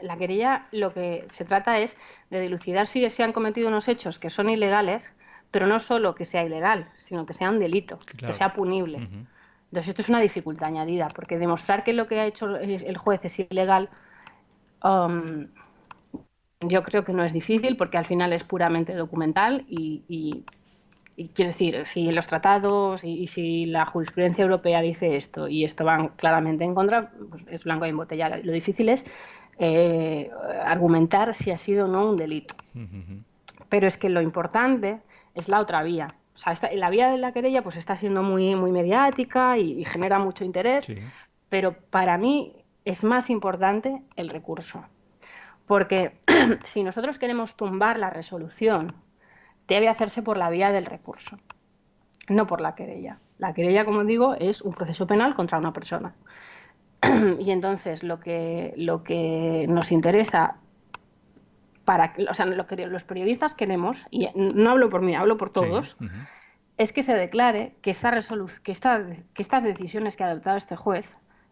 Speaker 2: La querella lo que se trata es de dilucidar si se han cometido unos hechos que son ilegales, pero no solo que sea ilegal, sino que sea un delito, que
Speaker 1: Claro.
Speaker 2: sea punible.
Speaker 1: Ujú.
Speaker 2: Entonces esto es una dificultad añadida, porque demostrar que lo que ha hecho el juez es ilegal, um, yo creo que no es difícil, porque al final es puramente documental y quiero decir, si los tratados y si la jurisprudencia europea dice esto y esto van claramente en contra, pues es blanco y en botella. Lo difícil es argumentar si ha sido o no un delito. Pero es que lo importante es la otra vía. O sea, la vía de la querella pues está siendo muy mediática y genera mucho interés,
Speaker 1: Sí.
Speaker 2: pero para mí es más importante el recurso. Porque si nosotros queremos tumbar la resolución, debe hacerse por la vía del recurso, no por la querella. La querella, como digo, es un proceso penal contra una persona. Y entonces lo que nos interesa o sea, lo que los periodistas queremos, y no hablo por mí, hablo por todos,
Speaker 1: Sí.
Speaker 2: es que se declare que estas decisiones que ha adoptado este juez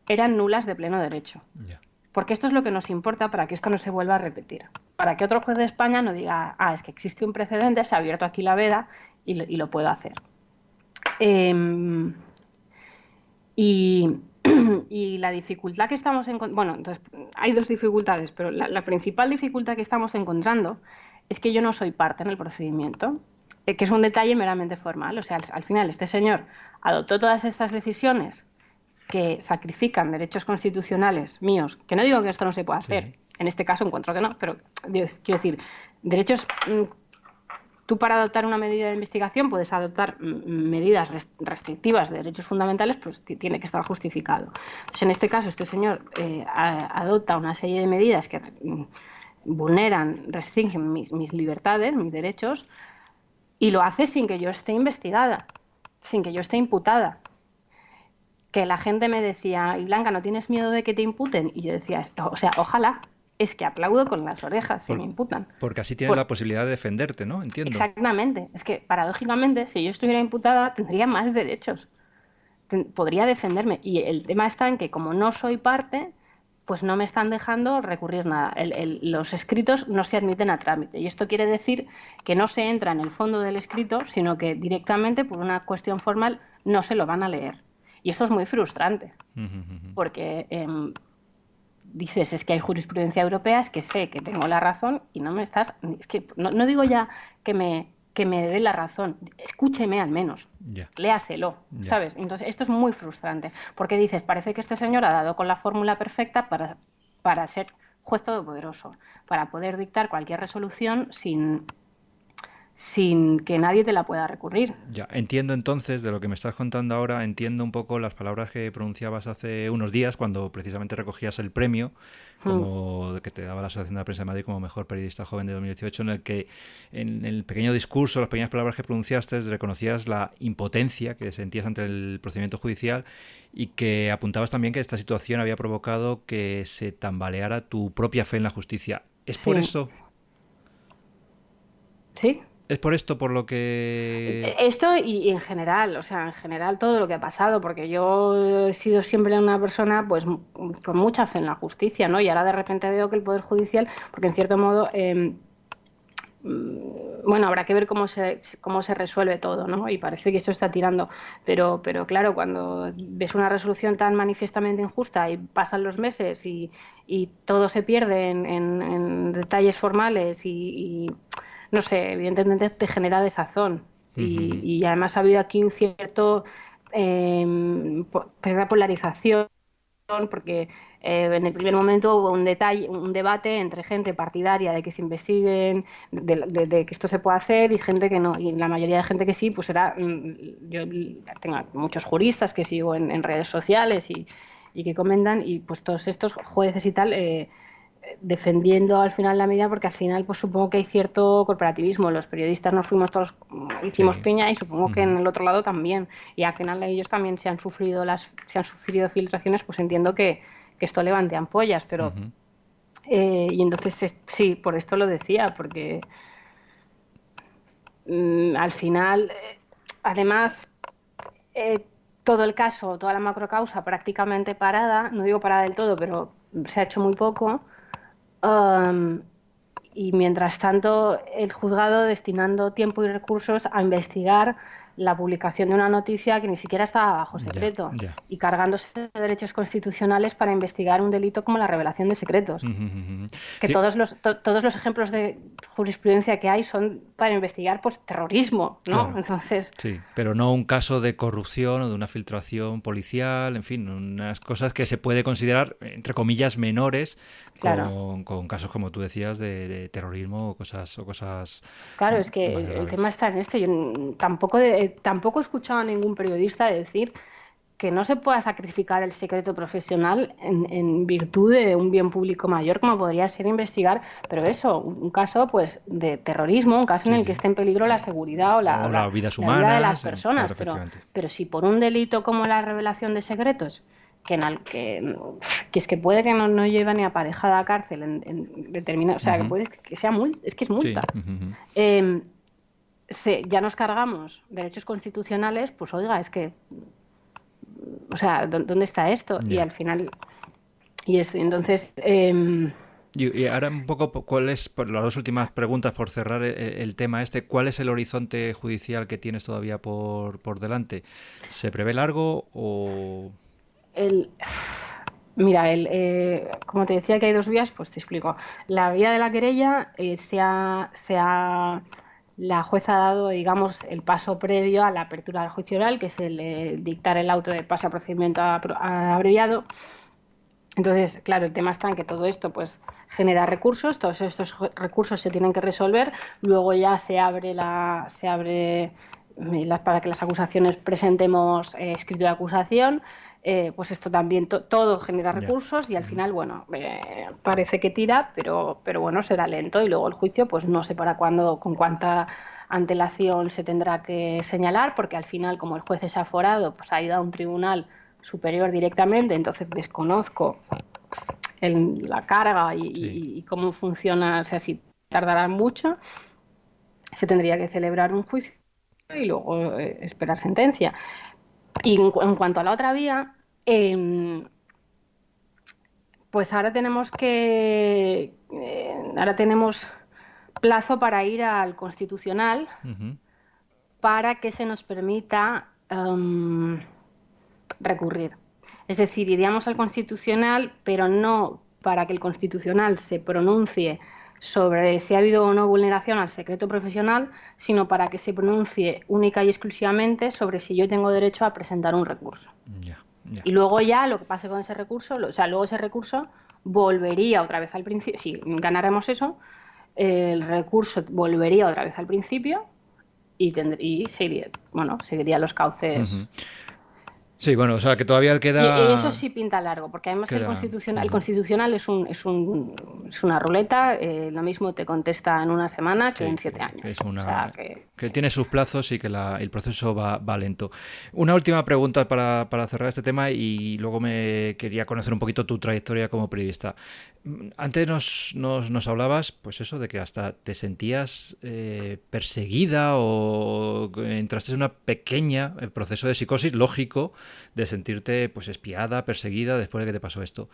Speaker 2: eran nulas de pleno derecho.
Speaker 1: Ya.
Speaker 2: Porque esto es lo que nos importa para que esto no se vuelva a repetir. Para que otro juez de España no diga, es que existe un precedente, se ha abierto aquí la veda y lo puedo hacer. Y, y la dificultad que estamos encontrando, bueno, entonces hay dos dificultades, pero la principal dificultad que estamos encontrando es que yo no soy parte en el procedimiento, que es un detalle meramente formal. O sea, al final este señor adoptó todas estas decisiones que sacrifican derechos constitucionales míos, que no digo que esto no se pueda hacer,
Speaker 1: Sí.
Speaker 2: en este caso encuentro que no, pero quiero decir, derechos, tú para adoptar una medida de investigación puedes adoptar medidas restrictivas de derechos fundamentales, pues tiene que estar justificado. Entonces, en este caso, este señor adopta una serie de medidas que vulneran, restringen mis libertades, mis derechos, y lo hace sin que yo esté investigada, sin que yo esté imputada. Que la gente me decía, y Blanca, ¿no tienes miedo de que te imputen? Y yo decía, o sea, ojalá, es que aplaudo con las orejas si me imputan.
Speaker 1: Porque así tienes la posibilidad de defenderte, ¿no? Entiendo.
Speaker 2: Exactamente, es que paradójicamente, si yo estuviera imputada, tendría más derechos, podría defenderme. Y el tema está en que como no soy parte, pues no me están dejando recurrir nada. Los escritos no se admiten a trámite. Y esto quiere decir que no se entra en el fondo del escrito, sino que directamente, por una cuestión formal, no se lo van a leer. Y esto es muy frustrante, porque dices, es que hay jurisprudencia europea, es que sé que tengo la razón y no me estás... Es que no digo ya que me dé la razón, escúcheme al menos,
Speaker 1: Ya.
Speaker 2: léaselo,
Speaker 1: Ya.
Speaker 2: ¿sabes? Entonces esto es muy frustrante, porque dices, parece que este señor ha dado con la fórmula perfecta para ser juez todopoderoso, para poder dictar cualquier resolución sin que nadie te la pueda recurrir.
Speaker 1: Ya, entiendo entonces, de lo que me estás contando ahora, entiendo un poco las palabras que pronunciabas hace unos días cuando precisamente recogías el premio como que te daba la Asociación de la Prensa de Madrid como mejor periodista joven de 2018, en el que en el pequeño discurso, las pequeñas palabras que pronunciaste, reconocías la impotencia que sentías ante el procedimiento judicial y que apuntabas también que esta situación había provocado que se tambaleara tu propia fe en la justicia. ¿Es por
Speaker 2: Sí.
Speaker 1: esto?
Speaker 2: ¿Sí?
Speaker 1: ¿Es por esto por lo que...?
Speaker 2: Esto y en general, o sea, en general todo lo que ha pasado, porque yo he sido siempre una persona pues con mucha fe en la justicia, ¿no? Y ahora de repente veo que el Poder Judicial, porque en cierto modo, bueno, habrá que ver cómo se resuelve todo, ¿no? Y parece que esto está tirando, pero claro, cuando ves una resolución tan manifiestamente injusta y pasan los meses y todo se pierde en detalles formales y no sé, evidentemente te genera desazón. Y además ha habido aquí un cierto polarización, porque en el primer momento hubo un debate entre gente partidaria de que se investiguen, de que esto se pueda hacer, y gente que no. Y la mayoría de gente que sí, pues era... yo tengo muchos juristas que sigo en redes sociales y que comentan, y pues todos estos jueces y tal... defendiendo al final la medida, porque al final pues supongo que hay cierto corporativismo, los periodistas nos fuimos todos, hicimos
Speaker 1: Sí.
Speaker 2: piña, y supongo que en el otro lado también, y al final ellos también se han sufrido filtraciones, pues entiendo que esto levante ampollas, pero y entonces sí, por esto lo decía, porque al final además todo el caso, toda la macrocausa prácticamente parada, no digo parada del todo, pero se ha hecho muy poco. Um, y mientras tanto, el juzgado destinando tiempo y recursos a investigar la publicación de una noticia que ni siquiera estaba bajo secreto y cargándose de derechos constitucionales para investigar un delito como la revelación de secretos. Que todos los ejemplos de jurisprudencia que hay son para investigar pues terrorismo, ¿no?
Speaker 1: Claro.
Speaker 2: Entonces,
Speaker 1: sí, pero no un caso de corrupción o de una filtración policial, en fin, unas cosas que se puede considerar, entre comillas, menores con casos, como tú decías, de terrorismo o cosas
Speaker 2: claro, es que
Speaker 1: más
Speaker 2: el
Speaker 1: graves.
Speaker 2: tema está en esto. Yo tampoco he escuchado a ningún periodista decir que no se pueda sacrificar el secreto profesional en virtud de un bien público mayor, como podría ser investigar, pero eso, un caso pues de terrorismo, un caso en el que esté en peligro la seguridad o
Speaker 1: las vidas
Speaker 2: la vida de las
Speaker 1: humanas, claro,
Speaker 2: personas,
Speaker 1: efectivamente.
Speaker 2: pero si por un delito como la revelación de secretos, que es que puede que no lleve ni aparejada a cárcel en determinado, o sea, que puede que sea multa, es que es multa. Ya nos cargamos derechos constitucionales, pues oiga, es que o sea, ¿dónde está esto? Y al final, entonces...
Speaker 1: Y ahora un poco, ¿cuál es, por las dos últimas preguntas por cerrar el tema este, cuál es el horizonte judicial que tienes todavía por delante? ¿Se prevé largo o...?
Speaker 2: Mira, como te decía que hay dos vías, pues te explico. La vía de la querella la jueza ha dado, digamos, el paso previo a la apertura del juicio oral, que es el dictar el auto de paso a procedimiento abreviado. Entonces, claro, el tema está en que todo esto pues genera recursos, todos estos recursos se tienen que resolver, luego ya se abre para que las acusaciones presentemos escrito de acusación. Pues esto también todo genera recursos y al final, bueno, parece que tira, pero bueno, será lento y luego el juicio, pues no sé para cuándo, con cuánta antelación se tendrá que señalar, porque al final, como el juez es aforado, pues ha ido a un tribunal superior directamente, entonces desconozco la carga y cómo funciona, o sea, si tardará mucho, se tendría que celebrar un juicio y luego esperar sentencia. Y en cuanto a la otra vía, pues ahora tenemos plazo para ir al Constitucional para que se nos permita recurrir. Es decir, iríamos al Constitucional, pero no para que el Constitucional se pronuncie sobre si ha habido o no vulneración al secreto profesional, sino para que se pronuncie única y exclusivamente sobre si yo tengo derecho a presentar un recurso. Y luego ya lo que pase con ese recurso, luego ese recurso volvería otra vez al principio, si ganáramos eso, el recurso volvería otra vez al principio y seguiría los cauces.
Speaker 1: Sí, bueno, o sea, que todavía queda...
Speaker 2: Y eso sí pinta largo, porque además el constitucional es una ruleta, lo mismo te contesta en una semana que en 7 años.
Speaker 1: Que tiene sus plazos y que el proceso va lento. Una última pregunta para cerrar este tema y luego me quería conocer un poquito tu trayectoria como periodista. Antes nos hablabas, pues eso, de que hasta te sentías perseguida o entraste en un pequeño proceso de psicosis lógico de sentirte pues espiada, perseguida después de que te pasó esto.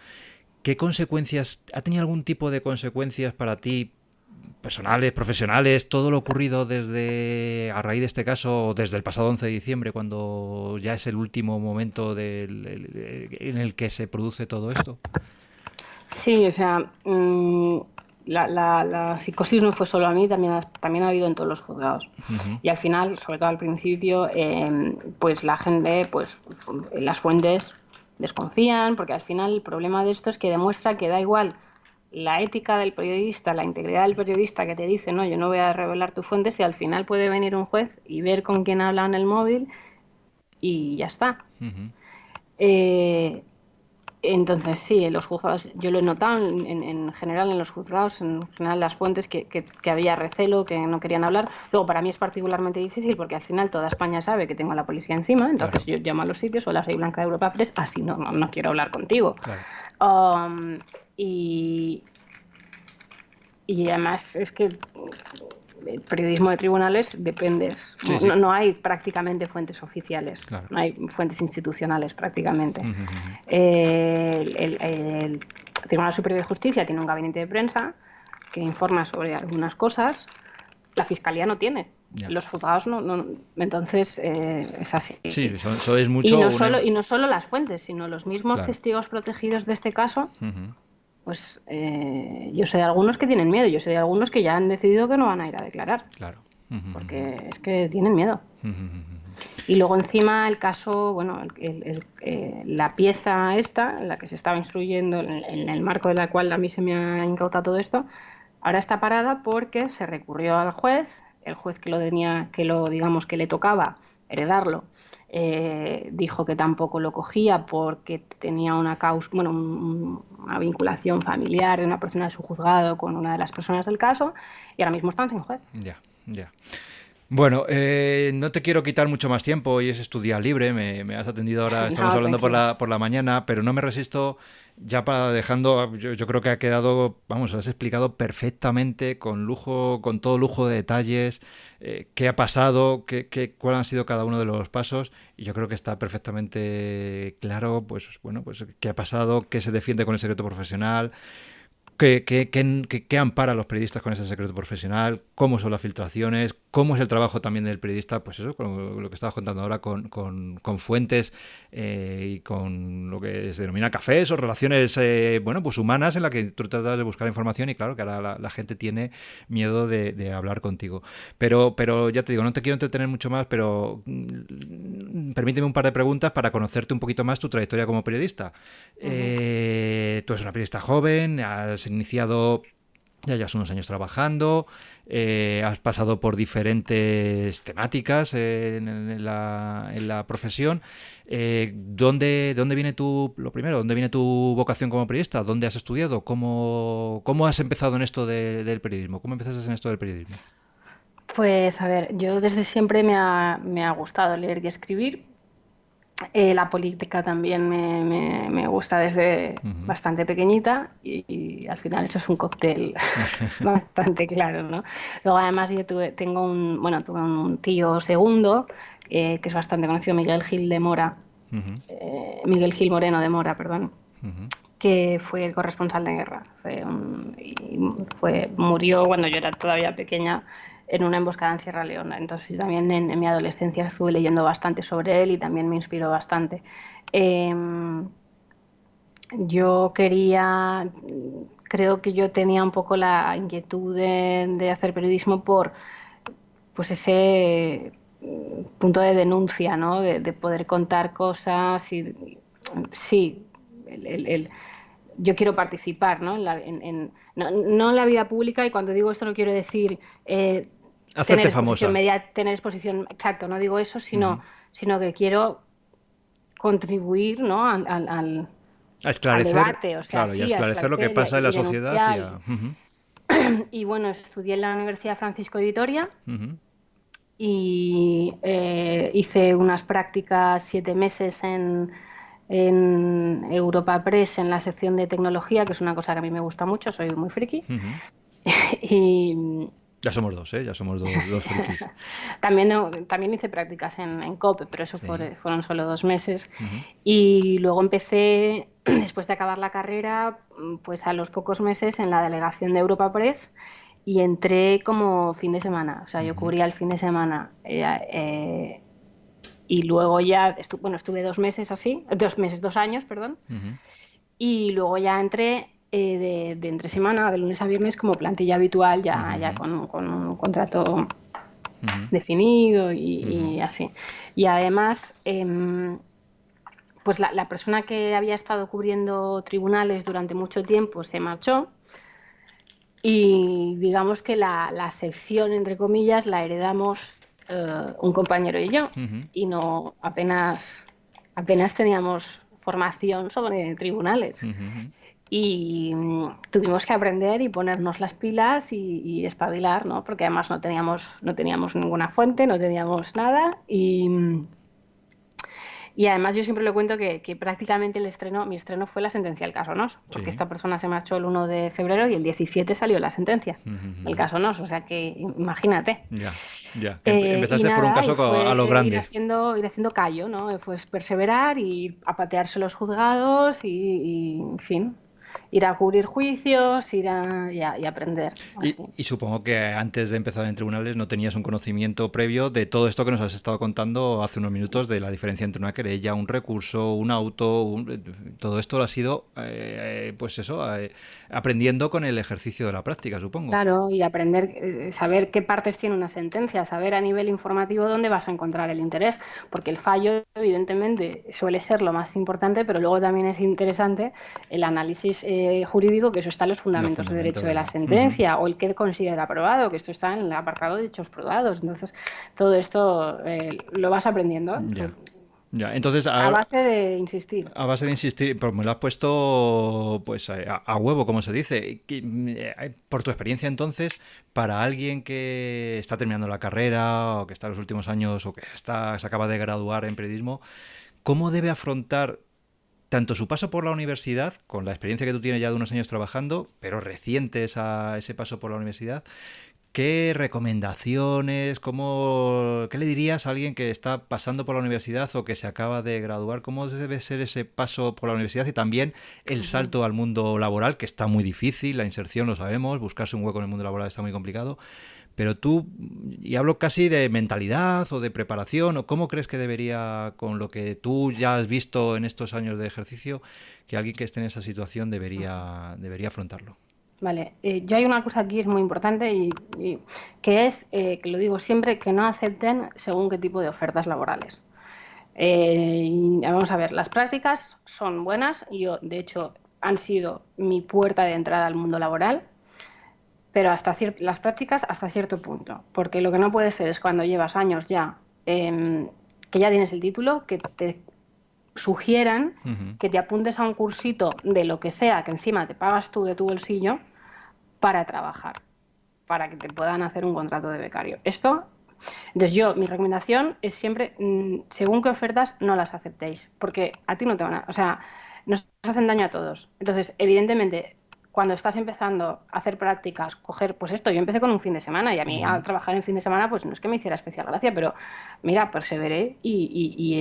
Speaker 1: ¿Qué consecuencias, ha tenido algún tipo de consecuencias para ti, personales, profesionales, todo lo ocurrido a raíz de este caso, desde el pasado 11 de diciembre, cuando ya es el último momento en el que se produce todo esto?
Speaker 2: Sí, o sea, la psicosis no fue solo a mí, también ha habido en todos los juzgados. Y al final, sobre todo al principio, pues la gente, pues las fuentes desconfían, porque al final el problema de esto es que demuestra que da igual la ética del periodista, la integridad del periodista que te dice, no, yo no voy a revelar tu fuente, si al final puede venir un juez y ver con quién habla en el móvil y ya está. Entonces sí, en los juzgados, yo lo he notado en general en los juzgados, en general las fuentes que había recelo, que no querían hablar. Luego para mí es particularmente difícil porque al final toda España sabe que tengo a la policía encima, entonces yo llamo a los sitios, hola, soy Blanca de Europa Press, así no quiero hablar contigo. Y además es que el periodismo de tribunales dependes. No hay prácticamente fuentes oficiales, no hay fuentes institucionales prácticamente. El Tribunal Superior de Justicia tiene un gabinete de prensa que informa sobre algunas cosas. La Fiscalía no tiene.
Speaker 1: Ya.
Speaker 2: Los juzgados entonces es así.
Speaker 1: Sí, eso es mucho.
Speaker 2: Y no solo las fuentes, sino los mismos
Speaker 1: Claro.
Speaker 2: testigos protegidos de este caso.
Speaker 1: Ujú.
Speaker 2: Pues yo sé de algunos que tienen miedo, yo sé de algunos que ya han decidido que no van a ir a declarar,
Speaker 1: Claro. Ujú,
Speaker 2: porque es que tienen miedo.
Speaker 1: ujú, ujú.
Speaker 2: Y luego encima el caso, bueno, la pieza esta, en la que se estaba instruyendo, en el marco de la cual a mí se me ha incautado todo esto, ahora está parada porque se recurrió al juez, el juez que lo tenía, digamos que le tocaba heredarlo, dijo que tampoco lo cogía porque tenía una causa, bueno, una vinculación familiar de una persona de su juzgado con una de las personas del caso, y ahora mismo están sin juez.
Speaker 1: Ya, ya. Bueno, no te quiero quitar mucho más tiempo, hoy es tu día libre, me has atendido ahora, estamos
Speaker 2: No,
Speaker 1: hablando por
Speaker 2: tranquilo.
Speaker 1: la mañana, pero no me resisto ya para dejando, yo creo que ha quedado, vamos, has explicado perfectamente, con lujo, con todo lujo de detalles, qué ha pasado, cuáles han sido cada uno de los pasos, y yo creo que está perfectamente claro, pues bueno, pues qué ha pasado, qué se defiende con el secreto profesional. ¿Qué ampara a los periodistas con ese secreto profesional? ¿Cómo son las filtraciones? ¿Cómo es el trabajo también del periodista? Pues eso, con lo que estabas contando ahora, con fuentes y con lo que se denomina cafés o relaciones bueno, pues humanas en las que tú tratas de buscar información y claro que ahora la gente tiene miedo de hablar contigo. Pero ya te digo, no te quiero entretener mucho más, pero permíteme un par de preguntas para conocerte un poquito más tu trayectoria como periodista.
Speaker 2: Uh-huh.
Speaker 1: Tú eres una periodista joven, has iniciado, ya llevas unos años trabajando, has pasado por diferentes temáticas en la profesión. ¿Dónde viene lo primero, dónde viene tu vocación como periodista? ¿Dónde has estudiado? ¿Cómo has empezado en esto del periodismo? ¿Cómo empezaste en esto del periodismo?
Speaker 2: Pues a ver, yo desde siempre me ha gustado leer y escribir. La política también me gusta desde
Speaker 1: Uh-huh.
Speaker 2: bastante pequeñita y al final eso es un cóctel bastante claro, ¿no? Luego además tuve un tío segundo que es bastante conocido,
Speaker 1: Uh-huh.
Speaker 2: Miguel Gil Moreno de Mora, perdón,
Speaker 1: Uh-huh.
Speaker 2: que fue el corresponsal de guerra. Murió cuando yo era todavía pequeña en una emboscada en Sierra Leona. Entonces yo también en mi adolescencia estuve leyendo bastante sobre él y también me inspiró bastante. Eh, yo creo que yo tenía un poco la inquietud de hacer periodismo por pues ese punto de denuncia, ¿no? De poder contar cosas y sí, el, yo quiero participar, ¿no? No en la vida pública, y cuando digo esto no quiero decir tener
Speaker 1: Hacerte
Speaker 2: exposición
Speaker 1: famosa.
Speaker 2: media, tener exposición, exacto, no digo eso,
Speaker 1: Uh-huh.
Speaker 2: sino que quiero contribuir, ¿no?
Speaker 1: A
Speaker 2: Al
Speaker 1: esclarecer,
Speaker 2: debate, o sea,
Speaker 1: claro, y a
Speaker 2: sí, a
Speaker 1: esclarecer lo que
Speaker 2: esclarecer
Speaker 1: pasa en
Speaker 2: y
Speaker 1: la sociedad y
Speaker 2: denunciar.
Speaker 1: a... Uh-huh.
Speaker 2: Y bueno, estudié en la Universidad Francisco de Vitoria
Speaker 1: Uh-huh.
Speaker 2: y hice unas prácticas 7 meses en Europa Press en la sección de tecnología, que es una cosa que a mí me gusta mucho, soy muy friki.
Speaker 1: Uh-huh.
Speaker 2: Y
Speaker 1: Ya somos dos, ¿eh? Ya somos dos frikis.
Speaker 2: también hice prácticas en COPE, pero eso
Speaker 1: Sí.
Speaker 2: fueron solo 2 meses.
Speaker 1: Uh-huh.
Speaker 2: Y luego empecé, después de acabar la carrera, pues a los pocos meses en la delegación de Europa Press y entré como fin de semana. O sea, yo
Speaker 1: Uh-huh.
Speaker 2: cubría el fin de semana. Y luego ya, estuve 2 meses así, 2 meses, 2 años, perdón.
Speaker 1: Uh-huh.
Speaker 2: Y luego ya entré de entre semana, de lunes a viernes, como plantilla habitual, ya
Speaker 1: Uh-huh.
Speaker 2: con un contrato
Speaker 1: Uh-huh.
Speaker 2: definido
Speaker 1: Uh-huh.
Speaker 2: y así. Y además, pues la persona que había estado cubriendo tribunales durante mucho tiempo se marchó y digamos que la sección, entre comillas, la heredamos un compañero y yo.
Speaker 1: Uh-huh.
Speaker 2: Y no apenas teníamos formación sobre tribunales.
Speaker 1: Uh-huh.
Speaker 2: Y tuvimos que aprender y ponernos las pilas y espabilar, ¿no? Porque además no teníamos ninguna fuente, no teníamos nada y además yo siempre le cuento que prácticamente mi estreno fue la sentencia del caso Nos, porque
Speaker 1: Sí.
Speaker 2: esta persona se marchó el 1 de febrero y el 17 salió la sentencia del
Speaker 1: Uh-huh.
Speaker 2: caso Nos, o sea que imagínate.
Speaker 1: Ya, ya. Que
Speaker 2: Y
Speaker 1: empezaste por un
Speaker 2: nada, y
Speaker 1: caso a lo
Speaker 2: fue
Speaker 1: grande.
Speaker 2: ir haciendo callo, ¿no? Fue perseverar y a patearse los juzgados en fin. ir a cubrir juicios, y aprender.
Speaker 1: Y supongo que antes de empezar en tribunales no tenías un conocimiento previo de todo esto que nos has estado contando hace unos minutos, de la diferencia entre una querella, un recurso, un auto, todo esto lo has ido, pues eso, aprendiendo con el ejercicio de la práctica, supongo.
Speaker 2: Claro, y aprender, saber qué partes tiene una sentencia, saber a nivel informativo dónde vas a encontrar el interés, porque el fallo, evidentemente, suele ser lo más importante, pero luego también es interesante el análisis jurídico, que eso está en los fundamentos de derecho de la sentencia, o el que considera aprobado, que esto está en el apartado de hechos probados. Entonces, todo esto lo vas aprendiendo.
Speaker 1: Ya, entonces
Speaker 2: a base de insistir.
Speaker 1: A base de insistir, pues me lo has puesto pues a huevo, como se dice. Por tu experiencia entonces, para alguien que está terminando la carrera o que está en los últimos años o que se acaba de graduar en periodismo, ¿cómo debe afrontar tanto su paso por la universidad, con la experiencia que tú tienes ya de unos años trabajando, pero recientes a ese paso por la universidad? ¿Qué recomendaciones, qué le dirías a alguien que está pasando por la universidad o que se acaba de graduar? ¿Cómo debe ser ese paso por la universidad y también el salto al mundo laboral, que está muy difícil, la inserción lo sabemos, buscarse un hueco en el mundo laboral está muy complicado? Pero tú, y hablo casi de mentalidad o de preparación, o cómo crees que debería, con lo que tú ya has visto en estos años de ejercicio, que alguien que esté en esa situación debería afrontarlo?
Speaker 2: Vale, yo hay una cosa aquí que es muy importante y que es, que lo digo siempre, que no acepten según qué tipo de ofertas laborales. Vamos a ver, las prácticas son buenas, de hecho han sido mi puerta de entrada al mundo laboral, pero las prácticas hasta cierto punto, porque lo que no puede ser es cuando llevas años ya, que ya tienes el título, que te sugieran que te apuntes a un cursito de lo que sea, que encima te pagas tú de tu bolsillo, para trabajar, para que te puedan hacer un contrato de becario. Entonces mi recomendación es siempre, según qué ofertas, no las aceptéis, porque a ti no te van a... O sea, nos hacen daño a todos. Entonces, evidentemente, cuando estás empezando a hacer prácticas, pues esto, yo empecé con un fin de semana y a mí a trabajar en fin de semana, pues no es que me hiciera especial gracia, pero mira, perseveré y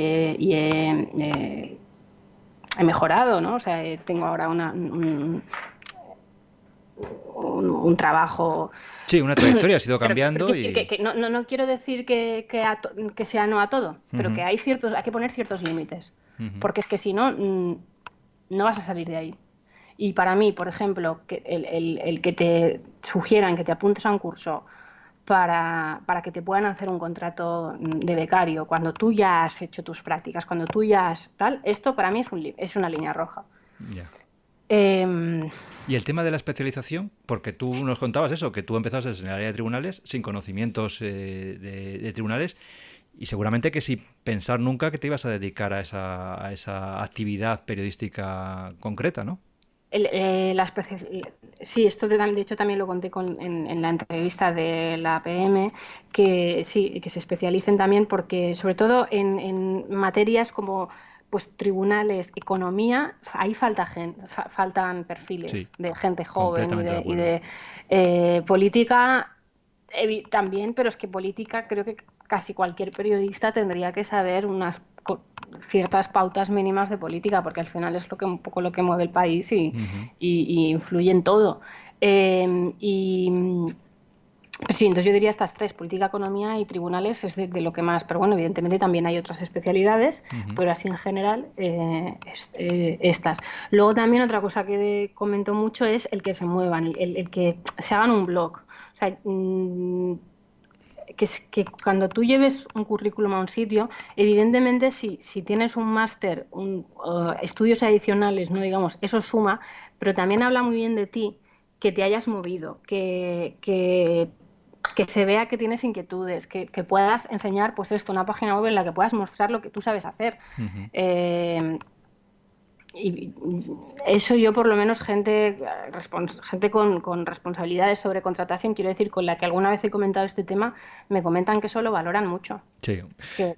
Speaker 2: he mejorado, ¿no? O sea, tengo ahora un trabajo.
Speaker 1: Sí, una trayectoria ha ido cambiando.
Speaker 2: No quiero decir que sea no a todo, pero que hay que poner ciertos límites, porque es que si no, no vas a salir de ahí. Y para mí, por ejemplo, el que te sugieran que te apuntes a un curso para que te puedan hacer un contrato de becario cuando tú ya has hecho tus prácticas, cuando tú ya has tal, esto para mí es una línea roja.
Speaker 1: Ya. Y el tema de la especialización, porque tú nos contabas eso, que tú empezaste en el área de tribunales sin conocimientos de tribunales y seguramente que sin pensar nunca que te ibas a dedicar a esa actividad periodística concreta, ¿no?
Speaker 2: Sí, esto de hecho también lo conté en la entrevista de la PM, que sí, que se especialicen también porque sobre todo en materias como pues tribunales, economía, ahí faltan perfiles de gente joven y de política también, pero es que política creo que casi cualquier periodista tendría que saber ciertas pautas mínimas de política, porque al final es un poco lo que mueve el país y influye en todo. Pues sí, entonces yo diría estas tres, política, economía y tribunales, es de lo que más, pero bueno, evidentemente también hay otras especialidades, pero así en general estas. Luego también otra cosa que comento mucho es el que se muevan, el que se hagan un blog. O sea, que cuando tú lleves un currículum a un sitio, evidentemente si tienes un máster, estudios adicionales, no digamos, eso suma, pero también habla muy bien de ti que te hayas movido, que se vea que tienes inquietudes, que puedas enseñar, pues esto, una página web en la que puedas mostrar lo que tú sabes hacer. Y eso yo por lo menos gente con responsabilidades sobre contratación, quiero decir, con la que alguna vez he comentado este tema, me comentan que eso lo valoran mucho.
Speaker 1: Sí.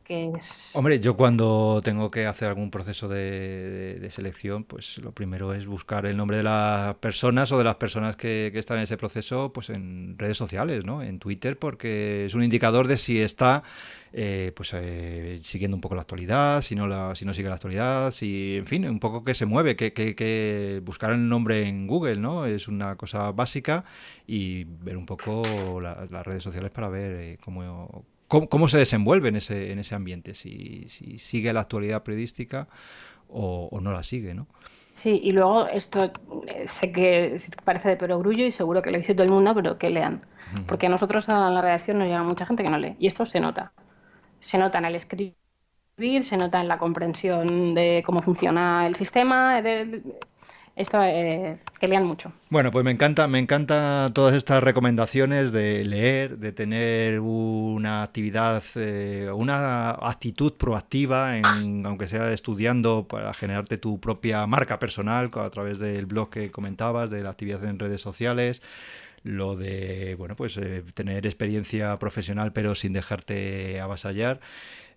Speaker 2: que es...
Speaker 1: Hombre, yo cuando tengo que hacer algún proceso de selección, pues lo primero es buscar el nombre de las personas o de las personas que están en ese proceso, pues en redes sociales, ¿no? En Twitter, porque es un indicador de si está siguiendo un poco la actualidad, si no sigue la actualidad, si, en fin, un poco que se mueve, que buscar el nombre en Google, ¿no? Es una cosa básica, y ver un poco las redes sociales para ver cómo se desenvuelve en ese ambiente, si sigue la actualidad periodística o no la sigue, ¿no?
Speaker 2: Sí, y luego esto sé que parece de perogrullo y seguro que lo dice todo el mundo, pero que lean. Porque a nosotros a la redacción nos llega mucha gente que no lee. Y esto se nota. Se nota en el escribir, se nota en la comprensión de cómo funciona el sistema. Esto, que lean mucho.
Speaker 1: Bueno, pues me encanta todas estas recomendaciones de leer, de tener una actividad, una actitud proactiva, aunque sea estudiando, para generarte tu propia marca personal a través del blog que comentabas, de la actividad en redes sociales, lo de, bueno, pues tener experiencia profesional pero sin dejarte avasallar.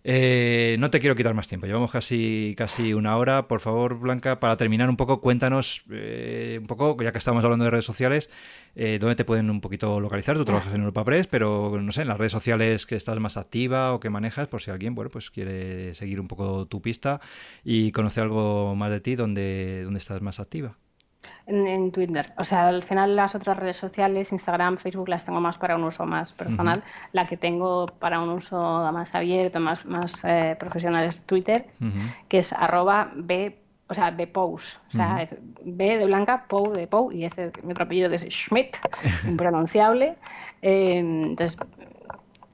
Speaker 1: No te quiero quitar más tiempo, llevamos casi una hora. Por favor, Blanca, para terminar un poco, cuéntanos un poco, ya que estamos hablando de redes sociales, dónde te pueden un poquito localizar. Tú trabajas en Europa Press, pero no sé, en las redes sociales que estás más activa o que manejas, por si alguien, bueno, pues quiere seguir un poco tu pista y conocer algo más de ti, dónde estás más activa.
Speaker 2: En Twitter. O sea, al final las otras redes sociales, Instagram, Facebook, las tengo más para un uso más personal. La que tengo para un uso más abierto, más profesional es Twitter, que es @b, o sea, bpous. O sea, es B de Blanca, Pou de Pou, y ese mi otro apellido que es Schmidt, impronunciable. Entonces,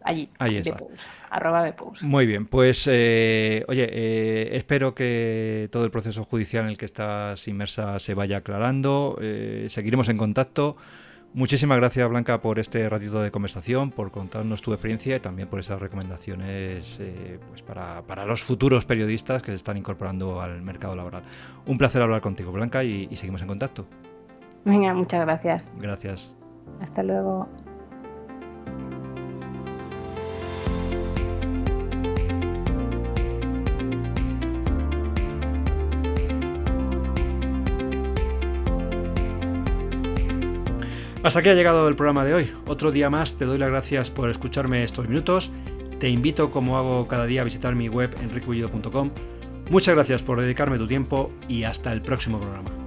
Speaker 2: allí
Speaker 1: está.
Speaker 2: bpous, @bpous.
Speaker 1: Muy bien, pues espero que todo el proceso judicial en el que estás inmersa se vaya aclarando. Seguiremos en contacto. Muchísimas gracias, Blanca, por este ratito de conversación, por contarnos tu experiencia y también por esas recomendaciones pues para los futuros periodistas que se están incorporando al mercado laboral. Un placer hablar contigo, Blanca, y seguimos en contacto.
Speaker 2: Venga, muchas gracias.
Speaker 1: Gracias.
Speaker 2: Hasta luego.
Speaker 1: Hasta aquí ha llegado el programa de hoy. Otro día más, te doy las gracias por escucharme estos minutos. Te invito, como hago cada día, a visitar mi web enriquebullido.com. Muchas gracias por dedicarme tu tiempo y hasta el próximo programa.